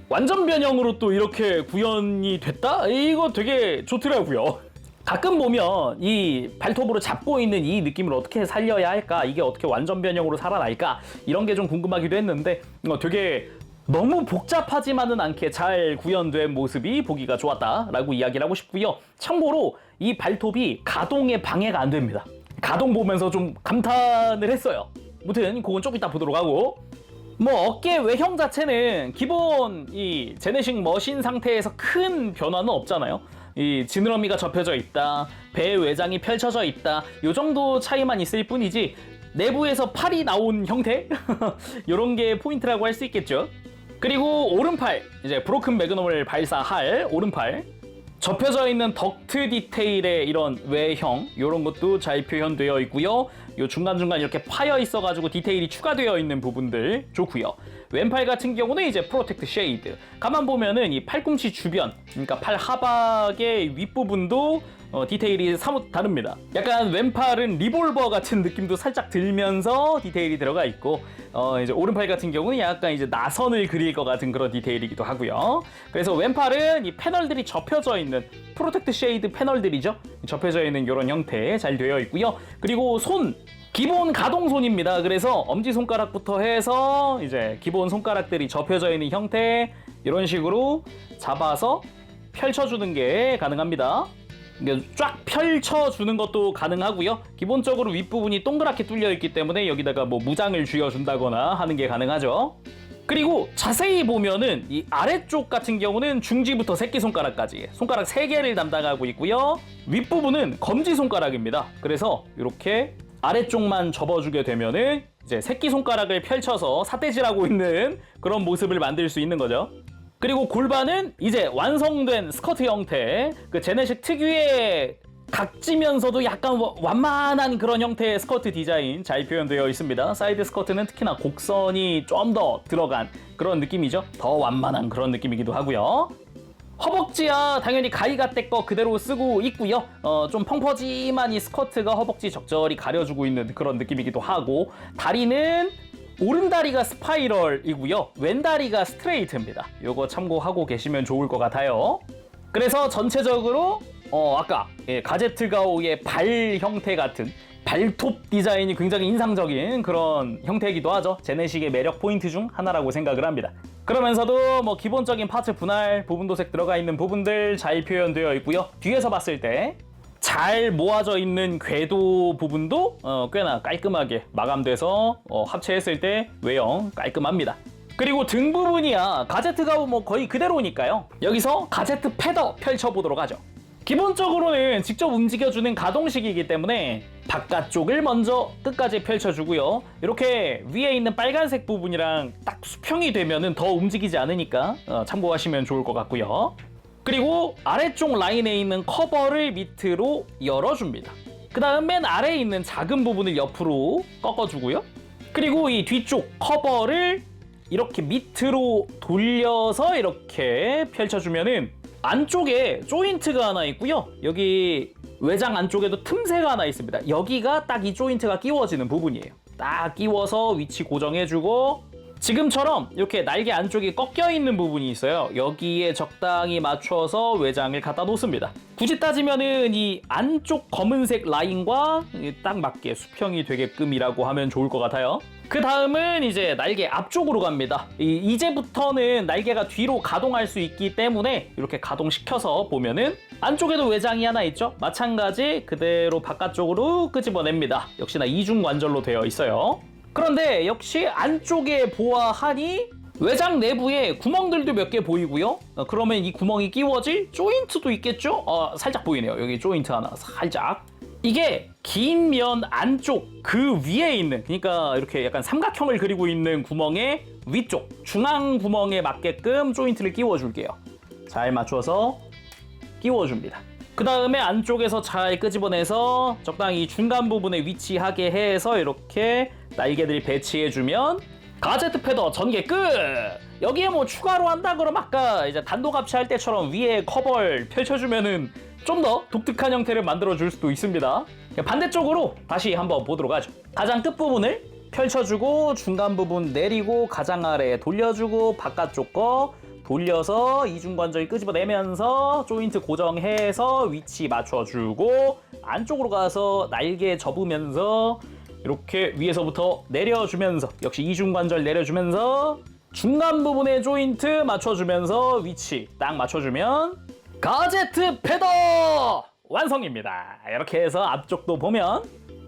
완전 변형으로 또 이렇게 구현이 됐다? 이거 되게 좋더라고요. 가끔 보면 이 발톱으로 잡고 있는 이 느낌을 어떻게 살려야 할까, 이게 어떻게 완전 변형으로 살아날까, 이런 게 좀 궁금하기도 했는데 되게 너무 복잡하지만은 않게 잘 구현된 모습이 보기가 좋았다라고 이야기를 하고 싶고요. 참고로 이 발톱이 가동에 방해가 안 됩니다. 가동 보면서 좀 감탄을 했어요. 아무튼 그건 좀 이따 보도록 하고, 뭐 어깨 외형 자체는 기본 이 제네식 머신 상태에서 큰 변화는 없잖아요. 이 지느러미가 접혀져 있다, 배 외장이 펼쳐져 있다, 요 정도 차이만 있을 뿐이지 내부에서 팔이 나온 형태? 이런 게 포인트라고 할 수 있겠죠. 그리고 오른팔, 이제 브로큰 매그넘을 발사할 오른팔, 접혀져 있는 덕트 디테일의 이런 외형, 이런 것도 잘 표현되어 있고요. 요 중간중간 이렇게 파여 있어가지고 디테일이 추가되어 있는 부분들 좋고요. 왼팔 같은 경우는 이제 프로텍트 쉐이드. 가만 보면은 이 팔꿈치 주변, 그러니까 팔 하박의 윗부분도 디테일이 사뭇 다릅니다. 약간 왼팔은 리볼버 같은 느낌도 살짝 들면서 디테일이 들어가 있고, 이제 오른팔 같은 경우는 약간 이제 나선을 그릴 것 같은 그런 디테일이기도 하고요. 그래서 왼팔은 이 패널들이 접혀져 있는 프로텍트 쉐이드 패널들이죠. 접혀져 있는 이런 형태 잘 되어 있고요. 그리고 손, 기본 가동손입니다. 그래서 엄지손가락부터 해서 이제 기본 손가락들이 접혀져 있는 형태, 이런 식으로 잡아서 펼쳐주는 게 가능합니다. 이게 쫙 펼쳐주는 것도 가능하고요. 기본적으로 윗부분이 동그랗게 뚫려 있기 때문에 여기다가 뭐 무장을 쥐어준다거나 하는 게 가능하죠. 그리고 자세히 보면은 이 아래쪽 같은 경우는 중지부터 새끼손가락까지 손가락 3개를 담당하고 있고요. 윗부분은 검지손가락입니다. 그래서 이렇게 아래쪽만 접어주게 되면은 이제 새끼손가락을 펼쳐서 삿대질하고 있는 그런 모습을 만들 수 있는 거죠. 그리고 골반은 이제 완성된 스커트 형태, 그 제네식 특유의 각지면서도 약간 완만한 그런 형태의 스커트 디자인 잘 표현되어 있습니다. 사이드 스커트는 특히나 곡선이 좀 더 들어간 그런 느낌이죠. 더 완만한 그런 느낌이기도 하고요. 허벅지야 당연히 가이가떼 거 그대로 쓰고 있고요. 좀 펑퍼짐한 이 스커트가 허벅지 적절히 가려주고 있는 그런 느낌이기도 하고, 다리는 오른다리가 스파이럴이고요. 왼다리가 스트레이트입니다. 요거 참고하고 계시면 좋을 것 같아요. 그래서 전체적으로 아까 가제트가오의 발 형태 같은 발톱 디자인이 굉장히 인상적인 그런 형태이기도 하죠. 제네식의 매력 포인트 중 하나라고 생각을 합니다. 그러면서도 뭐 기본적인 파츠 분할, 부분 도색 들어가 있는 부분들 잘 표현되어 있고요. 뒤에서 봤을 때 잘 모아져 있는 궤도 부분도 꽤나 깔끔하게 마감돼서 합체했을 때 외형 깔끔합니다. 그리고 등 부분이야 가제트가오 뭐 거의 그대로니까요. 여기서 가제트 패더 펼쳐보도록 하죠. 기본적으로는 직접 움직여주는 가동식이기 때문에 바깥쪽을 먼저 끝까지 펼쳐주고요. 이렇게 위에 있는 빨간색 부분이랑 딱 수평이 되면은 더 움직이지 않으니까 참고하시면 좋을 것 같고요. 그리고 아래쪽 라인에 있는 커버를 밑으로 열어줍니다. 그 다음 맨 아래에 있는 작은 부분을 옆으로 꺾어주고요. 그리고 이 뒤쪽 커버를 이렇게 밑으로 돌려서 이렇게 펼쳐주면은 안쪽에 조인트가 하나 있고요. 여기 외장 안쪽에도 틈새가 하나 있습니다. 여기가 딱 이 조인트가 끼워지는 부분이에요. 딱 끼워서 위치 고정해주고, 지금처럼 이렇게 날개 안쪽이 꺾여 있는 부분이 있어요. 여기에 적당히 맞춰서 외장을 갖다 놓습니다. 굳이 따지면은 이 안쪽 검은색 라인과 딱 맞게 수평이 되게끔이라고 하면 좋을 것 같아요. 그 다음은 이제 날개 앞쪽으로 갑니다. 이제부터는 날개가 뒤로 가동할 수 있기 때문에 이렇게 가동시켜서 보면은 안쪽에도 외장이 하나 있죠. 마찬가지 그대로 바깥쪽으로 끄집어냅니다. 역시나 이중 관절로 되어 있어요. 그런데 역시 안쪽에 보아하니 외장 내부에 구멍들도 몇 개 보이고요. 그러면 이 구멍이 끼워질 조인트도 있겠죠? 살짝 보이네요. 여기 조인트 하나 살짝. 이게 긴 면 안쪽 그 위에 있는, 그러니까 이렇게 약간 삼각형을 그리고 있는 구멍의 위쪽 중앙 구멍에 맞게끔 조인트를 끼워줄게요. 잘 맞춰서 끼워줍니다. 그 다음에 안쪽에서 잘 끄집어내서 적당히 중간 부분에 위치하게 해서 이렇게 날개들이 배치해주면 가제트 패더 전개 끝! 여기에 뭐 추가로 한다 그러면 아까 이제 단독 합체할 때처럼 위에 커버를 펼쳐주면은 좀 더 독특한 형태를 만들어줄 수도 있습니다. 반대쪽으로 다시 한번 보도록 하죠. 가장 끝부분을 펼쳐주고 중간 부분 내리고 가장 아래 돌려주고 바깥쪽 거 돌려서 이중관절 끄집어내면서 조인트 고정해서 위치 맞춰주고 안쪽으로 가서 날개 접으면서 이렇게 위에서부터 내려주면서 역시 이중관절 내려주면서 중간 부분에 조인트 맞춰주면서 위치 딱 맞춰주면 가제트 패더 완성입니다. 이렇게 해서 앞쪽도 보면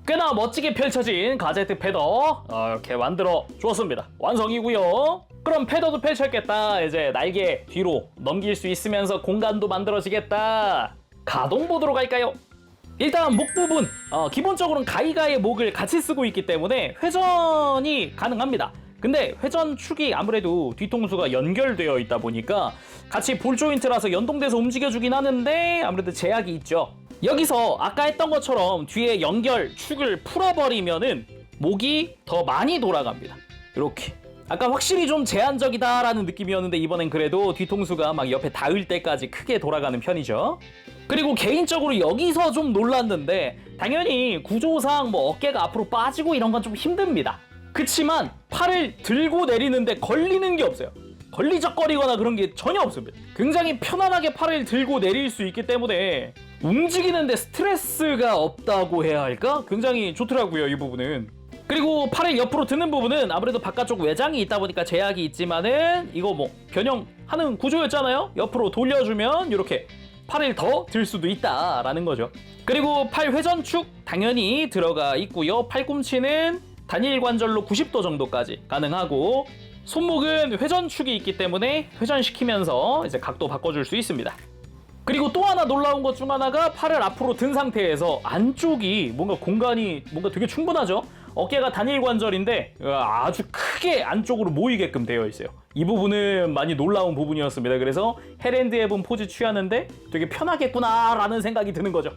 꽤나 멋지게 펼쳐진 가제트 패더 이렇게 만들어 주었습니다. 완성이고요. 그럼 패더도 펼쳤겠다. 이제 날개 뒤로 넘길 수 있으면서 공간도 만들어지겠다. 가동 보도록 할까요? 일단 목 부분 기본적으로는 가이가의 목을 같이 쓰고 있기 때문에 회전이 가능합니다. 근데 회전 축이 아무래도 뒤통수가 연결되어 있다 보니까 같이 볼 조인트라서 연동돼서 움직여주긴 하는데 아무래도 제약이 있죠. 여기서 아까 했던 것처럼 뒤에 연결 축을 풀어버리면은 목이 더 많이 돌아갑니다. 이렇게 아까 확실히 좀 제한적이다라는 느낌이었는데 이번엔 그래도 뒤통수가 막 옆에 닿을 때까지 크게 돌아가는 편이죠. 그리고 개인적으로 여기서 좀 놀랐는데 당연히 구조상 뭐 어깨가 앞으로 빠지고 이런 건 좀 힘듭니다. 그치만 팔을 들고 내리는데 걸리는 게 없어요. 걸리적거리거나 그런 게 전혀 없습니다. 굉장히 편안하게 팔을 들고 내릴 수 있기 때문에 움직이는데 스트레스가 없다고 해야 할까? 굉장히 좋더라고요, 이 부분은. 그리고 팔을 옆으로 드는 부분은 아무래도 바깥쪽 외장이 있다 보니까 제약이 있지만은 이거 뭐 변형하는 구조였잖아요. 옆으로 돌려주면 이렇게 팔을 더 들 수도 있다라는 거죠. 그리고 팔 회전축 당연히 들어가 있고요. 팔꿈치는 단일 관절로 90도 정도까지 가능하고 손목은 회전축이 있기 때문에 회전시키면서 이제 각도 바꿔줄 수 있습니다. 그리고 또 하나 놀라운 것 중 하나가 팔을 앞으로 든 상태에서 안쪽이 뭔가 공간이 뭔가 되게 충분하죠. 어깨가 단일 관절인데 아주 크게 안쪽으로 모이게끔 되어 있어요. 이 부분은 많이 놀라운 부분이었습니다. 그래서 헬앤드 헤븐 포즈 취하는데 되게 편하겠구나라는 생각이 드는 거죠.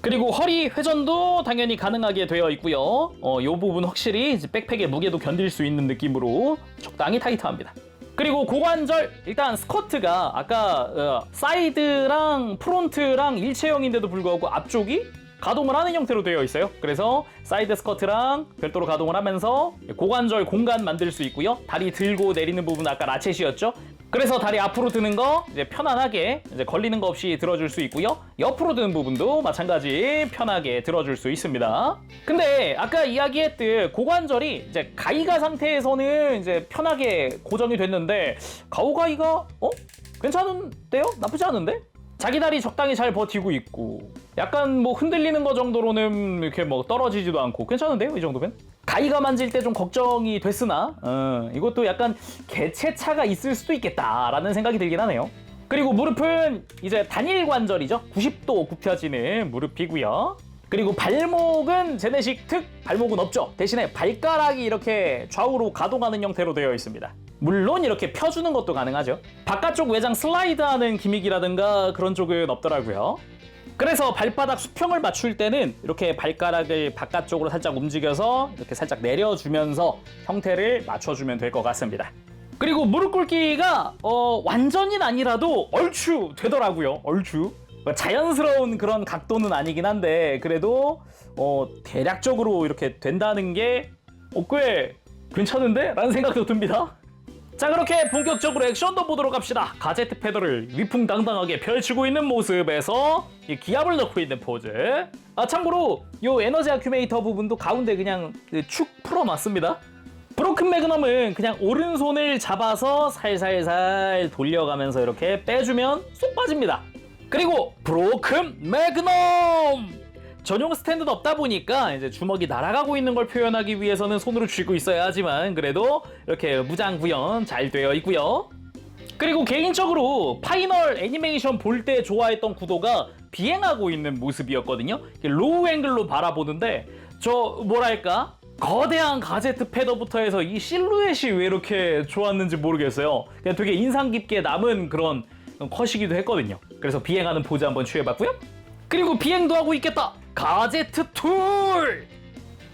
그리고 허리 회전도 당연히 가능하게 되어 있고요. 이 부분 확실히 이제 백팩의 무게도 견딜 수 있는 느낌으로 적당히 타이트합니다. 그리고 고관절, 일단 스쿼트가 아까 사이드랑 프론트랑 일체형인데도 불구하고 앞쪽이 가동을 하는 형태로 되어 있어요. 그래서 사이드 스쿼트랑 별도로 가동을 하면서 고관절 공간 만들 수 있고요. 다리 들고 내리는 부분 아까 라쳇이었죠. 그래서 다리 앞으로 드는 거 이제 편안하게 이제 걸리는 거 없이 들어줄 수 있고요. 옆으로 드는 부분도 마찬가지 편하게 들어줄 수 있습니다. 근데 아까 이야기했듯 고관절이 이제 가이가 상태에서는 이제 편하게 고정이 됐는데 가오가이가 괜찮은데요? 나쁘지 않은데? 자기 다리 적당히 잘 버티고 있고 약간 뭐 흔들리는 거 정도로는 이렇게 뭐 떨어지지도 않고 괜찮은데요? 이 정도면? 가이가 만질 때 좀 걱정이 됐으나 이것도 약간 개체차가 있을 수도 있겠다라는 생각이 들긴 하네요. 그리고 무릎은 이제 단일 관절이죠. 90도 굽혀지는 무릎이고요. 그리고 발목은 제네식 특 발목은 없죠. 대신에 발가락이 이렇게 좌우로 가동하는 형태로 되어 있습니다. 물론 이렇게 펴주는 것도 가능하죠. 바깥쪽 외장 슬라이드하는 기믹이라든가 그런 쪽은 없더라고요. 그래서 발바닥 수평을 맞출 때는 이렇게 발가락을 바깥쪽으로 살짝 움직여서 이렇게 살짝 내려주면서 형태를 맞춰주면 될 것 같습니다. 그리고 무릎 꿇기가 완전히는 아니라도 얼추 되더라고요. 얼추. 자연스러운 그런 각도는 아니긴 한데 그래도 대략적으로 이렇게 된다는 게 꽤 괜찮은데? 라는 생각도 듭니다. 자, 그렇게 본격적으로 액션도 보도록 합시다. 가제트 패더를 위풍당당하게 펼치고 있는 모습에서 이 기압을 넣고 있는 포즈. 참고로 이 에너지 아큐메이터 부분도 가운데 그냥 축 풀어놨습니다. 브로큰 매그넘은 그냥 오른손을 잡아서 살살살 돌려가면서 이렇게 빼주면 쏙 빠집니다. 그리고 브로큰 매그넘! 전용 스탠드도 없다 보니까 이제 주먹이 날아가고 있는 걸 표현하기 위해서는 손으로 쥐고 있어야 하지만 그래도 이렇게 무장 구현 잘 되어 있고요. 그리고 개인적으로 파이널 애니메이션 볼 때 좋아했던 구도가 비행하고 있는 모습이었거든요. 로우 앵글로 바라보는데 저 뭐랄까 거대한 가제트 패더부터 해서 이 실루엣이 왜 이렇게 좋았는지 모르겠어요. 그냥 되게 인상 깊게 남은 그런 컷이기도 했거든요. 그래서 비행하는 포즈 한번 취해봤고요. 그리고 비행도 하고 있겠다. 가제트 툴!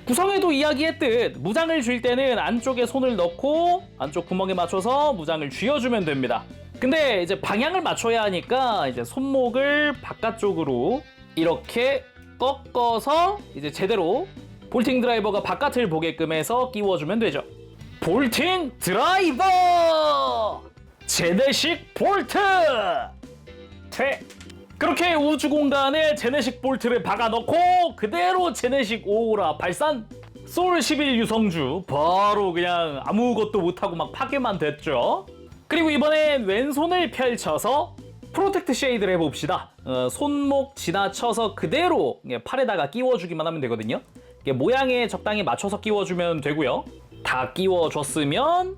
구성에도 이야기했듯 무장을 쥘 때는 안쪽에 손을 넣고 안쪽 구멍에 맞춰서 무장을 쥐어주면 됩니다. 근데 이제 방향을 맞춰야 하니까 이제 손목을 바깥쪽으로 이렇게 꺾어서 이제 제대로 볼팅 드라이버가 바깥을 보게끔 해서 끼워주면 되죠. 볼팅 드라이버! 제네식 볼트! 그렇게 우주 공간에 제네식 볼트를 박아넣고 그대로 제네식 오라 발산. 소울 11 유성주 바로 그냥 아무것도 못하고 막 파괴만 됐죠. 그리고 이번엔 왼손을 펼쳐서 프로텍트 쉐이드를 해봅시다. 손목 지나쳐서 그대로 팔에다가 끼워주기만 하면 되거든요. 모양에 적당히 맞춰서 끼워주면 되고요. 다 끼워줬으면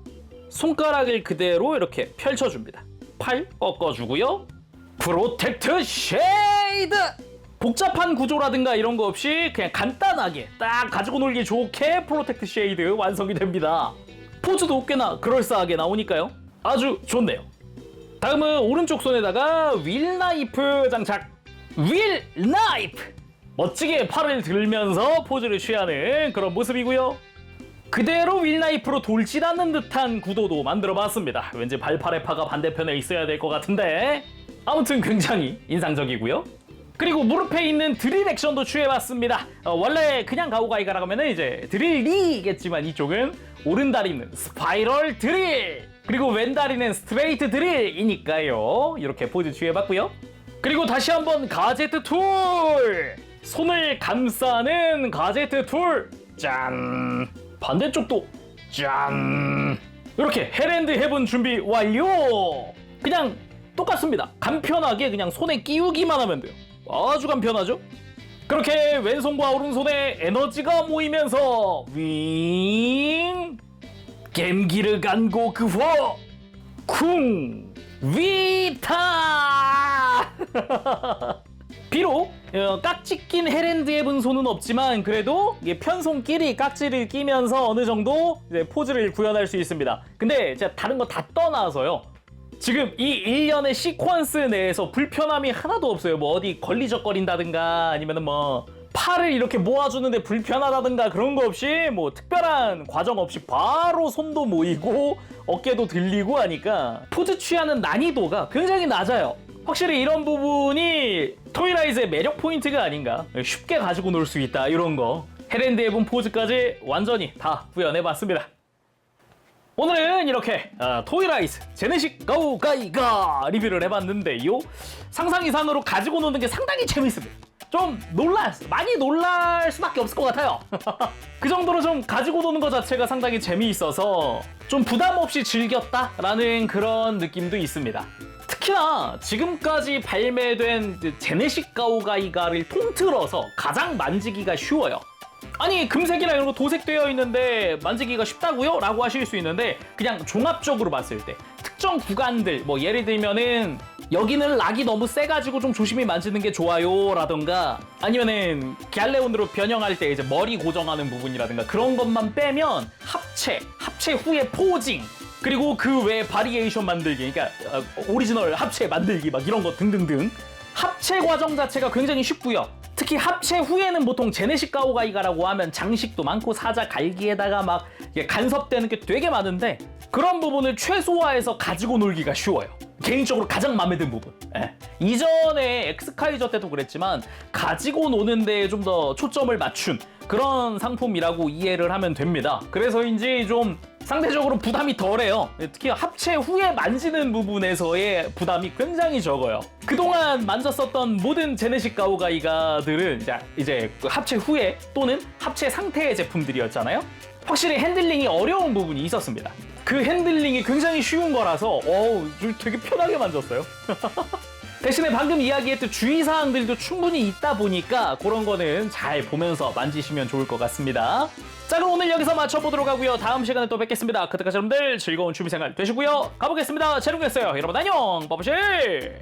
손가락을 그대로 이렇게 펼쳐줍니다. 팔 꺾어주고요. 프로텍트 쉐이드! 복잡한 구조라든가 이런 거 없이 그냥 간단하게 딱 가지고 놀기 좋게 프로텍트 쉐이드 완성이 됩니다. 포즈도 꽤나 그럴싸하게 나오니까요. 아주 좋네요. 다음은 오른쪽 손에다가 윌 나이프 장착. 윌 나이프! 멋지게 팔을 들면서 포즈를 취하는 그런 모습이고요. 그대로 윌 나이프로 돌진하는 듯한 구도도 만들어봤습니다. 왠지 발팔의 파가 반대편에 있어야 될 것 같은데 아무튼 굉장히 인상적이고요. 그리고 무릎에 있는 드릴 액션도 취해봤습니다. 원래 그냥 가오가이가라고 하면 이제 드릴이겠지만 이쪽은 오른다리는 스파이럴 드릴, 그리고 왼다리는 스트레이트 드릴이니까요. 이렇게 포즈 취해봤고요. 그리고 다시 한번 가제트 툴! 손을 감싸는 가제트 툴! 짠. 반대쪽도 짠. 이렇게 헬앤드 헤븐 준비 완료. 그냥 똑같습니다. 간편하게 그냥 손에 끼우기만 하면 돼요. 아주 간편하죠? 그렇게 왼손과 오른손에 에너지가 모이면서 윙 겜기를 간고 그 후 쿵 위타. 비록 깍지 낀 헬앤드 헤븐 손은 없지만 그래도 이게 편손끼리 깍지를 끼면서 어느 정도 이제 포즈를 구현할 수 있습니다. 근데 제가 다른 거 다 떠나서요. 지금 이 일련의 시퀀스 내에서 불편함이 하나도 없어요. 뭐 어디 걸리적거린다든가 아니면은 뭐 팔을 이렇게 모아주는데 불편하다든가 그런 거 없이 뭐 특별한 과정 없이 바로 손도 모이고 어깨도 들리고 하니까 포즈 취하는 난이도가 굉장히 낮아요. 확실히 이런 부분이 토이라이즈의 매력 포인트가 아닌가. 쉽게 가지고 놀 수 있다 이런 거. 헬앤드 헤븐 포즈까지 완전히 다 구현해봤습니다. 오늘은 이렇게 토이라이즈 제네식 가오가이가 리뷰를 해봤는데요. 상상 이상으로 가지고 노는 게 상당히 재밌습니다. 좀 많이 놀랄 수밖에 없을 것 같아요. 그 정도로 좀 가지고 노는 것 자체가 상당히 재미있어서 좀 부담 없이 즐겼다라는 그런 느낌도 있습니다. 특히나 지금까지 발매된 제네식 가오가이가를 통틀어서 가장 만지기가 쉬워요. 아니 금색이나 이런 거 도색되어 있는데 만지기가 쉽다고요? 라고 하실 수 있는데 그냥 종합적으로 봤을 때 특정 구간들 뭐 예를 들면은 여기는 락이 너무 세가지고 좀 조심히 만지는 게 좋아요 라던가 아니면은 갈레온으로 변형할 때 이제 머리 고정하는 부분이라든가 그런 것만 빼면 합체 후에 포징 그리고 그 외 바리에이션 만들기 그러니까 오리지널 합체 만들기 막 이런 거 등등등 합체 과정 자체가 굉장히 쉽고요. 특히 합체 후에는 보통 제네식 가오가이가라고 하면 장식도 많고 사자 갈기에다가 막 간섭되는 게 되게 많은데 그런 부분을 최소화해서 가지고 놀기가 쉬워요. 개인적으로 가장 마음에 든 부분. 이전에 엑스카이저 때도 그랬지만 가지고 노는 데에 좀 더 초점을 맞춘 그런 상품이라고 이해를 하면 됩니다. 그래서인지 좀 상대적으로 부담이 덜해요. 특히 합체 후에 만지는 부분에서의 부담이 굉장히 적어요. 그동안 만졌었던 모든 제네식 가오가이가들은 이제 합체 후에 또는 합체 상태의 제품들이었잖아요. 확실히 핸들링이 어려운 부분이 있었습니다. 그 핸들링이 굉장히 쉬운 거라서 되게 편하게 만졌어요. 대신에 방금 이야기했던 주의사항들도 충분히 있다 보니까 그런 거는 잘 보면서 만지시면 좋을 것 같습니다. 자 그럼 오늘 여기서 마쳐보도록 하고요. 다음 시간에 또 뵙겠습니다. 그때까지 여러분들 즐거운 취미생활 되시고요. 가보겠습니다. 재롱이었어요. 여러분 안녕. 빠바실.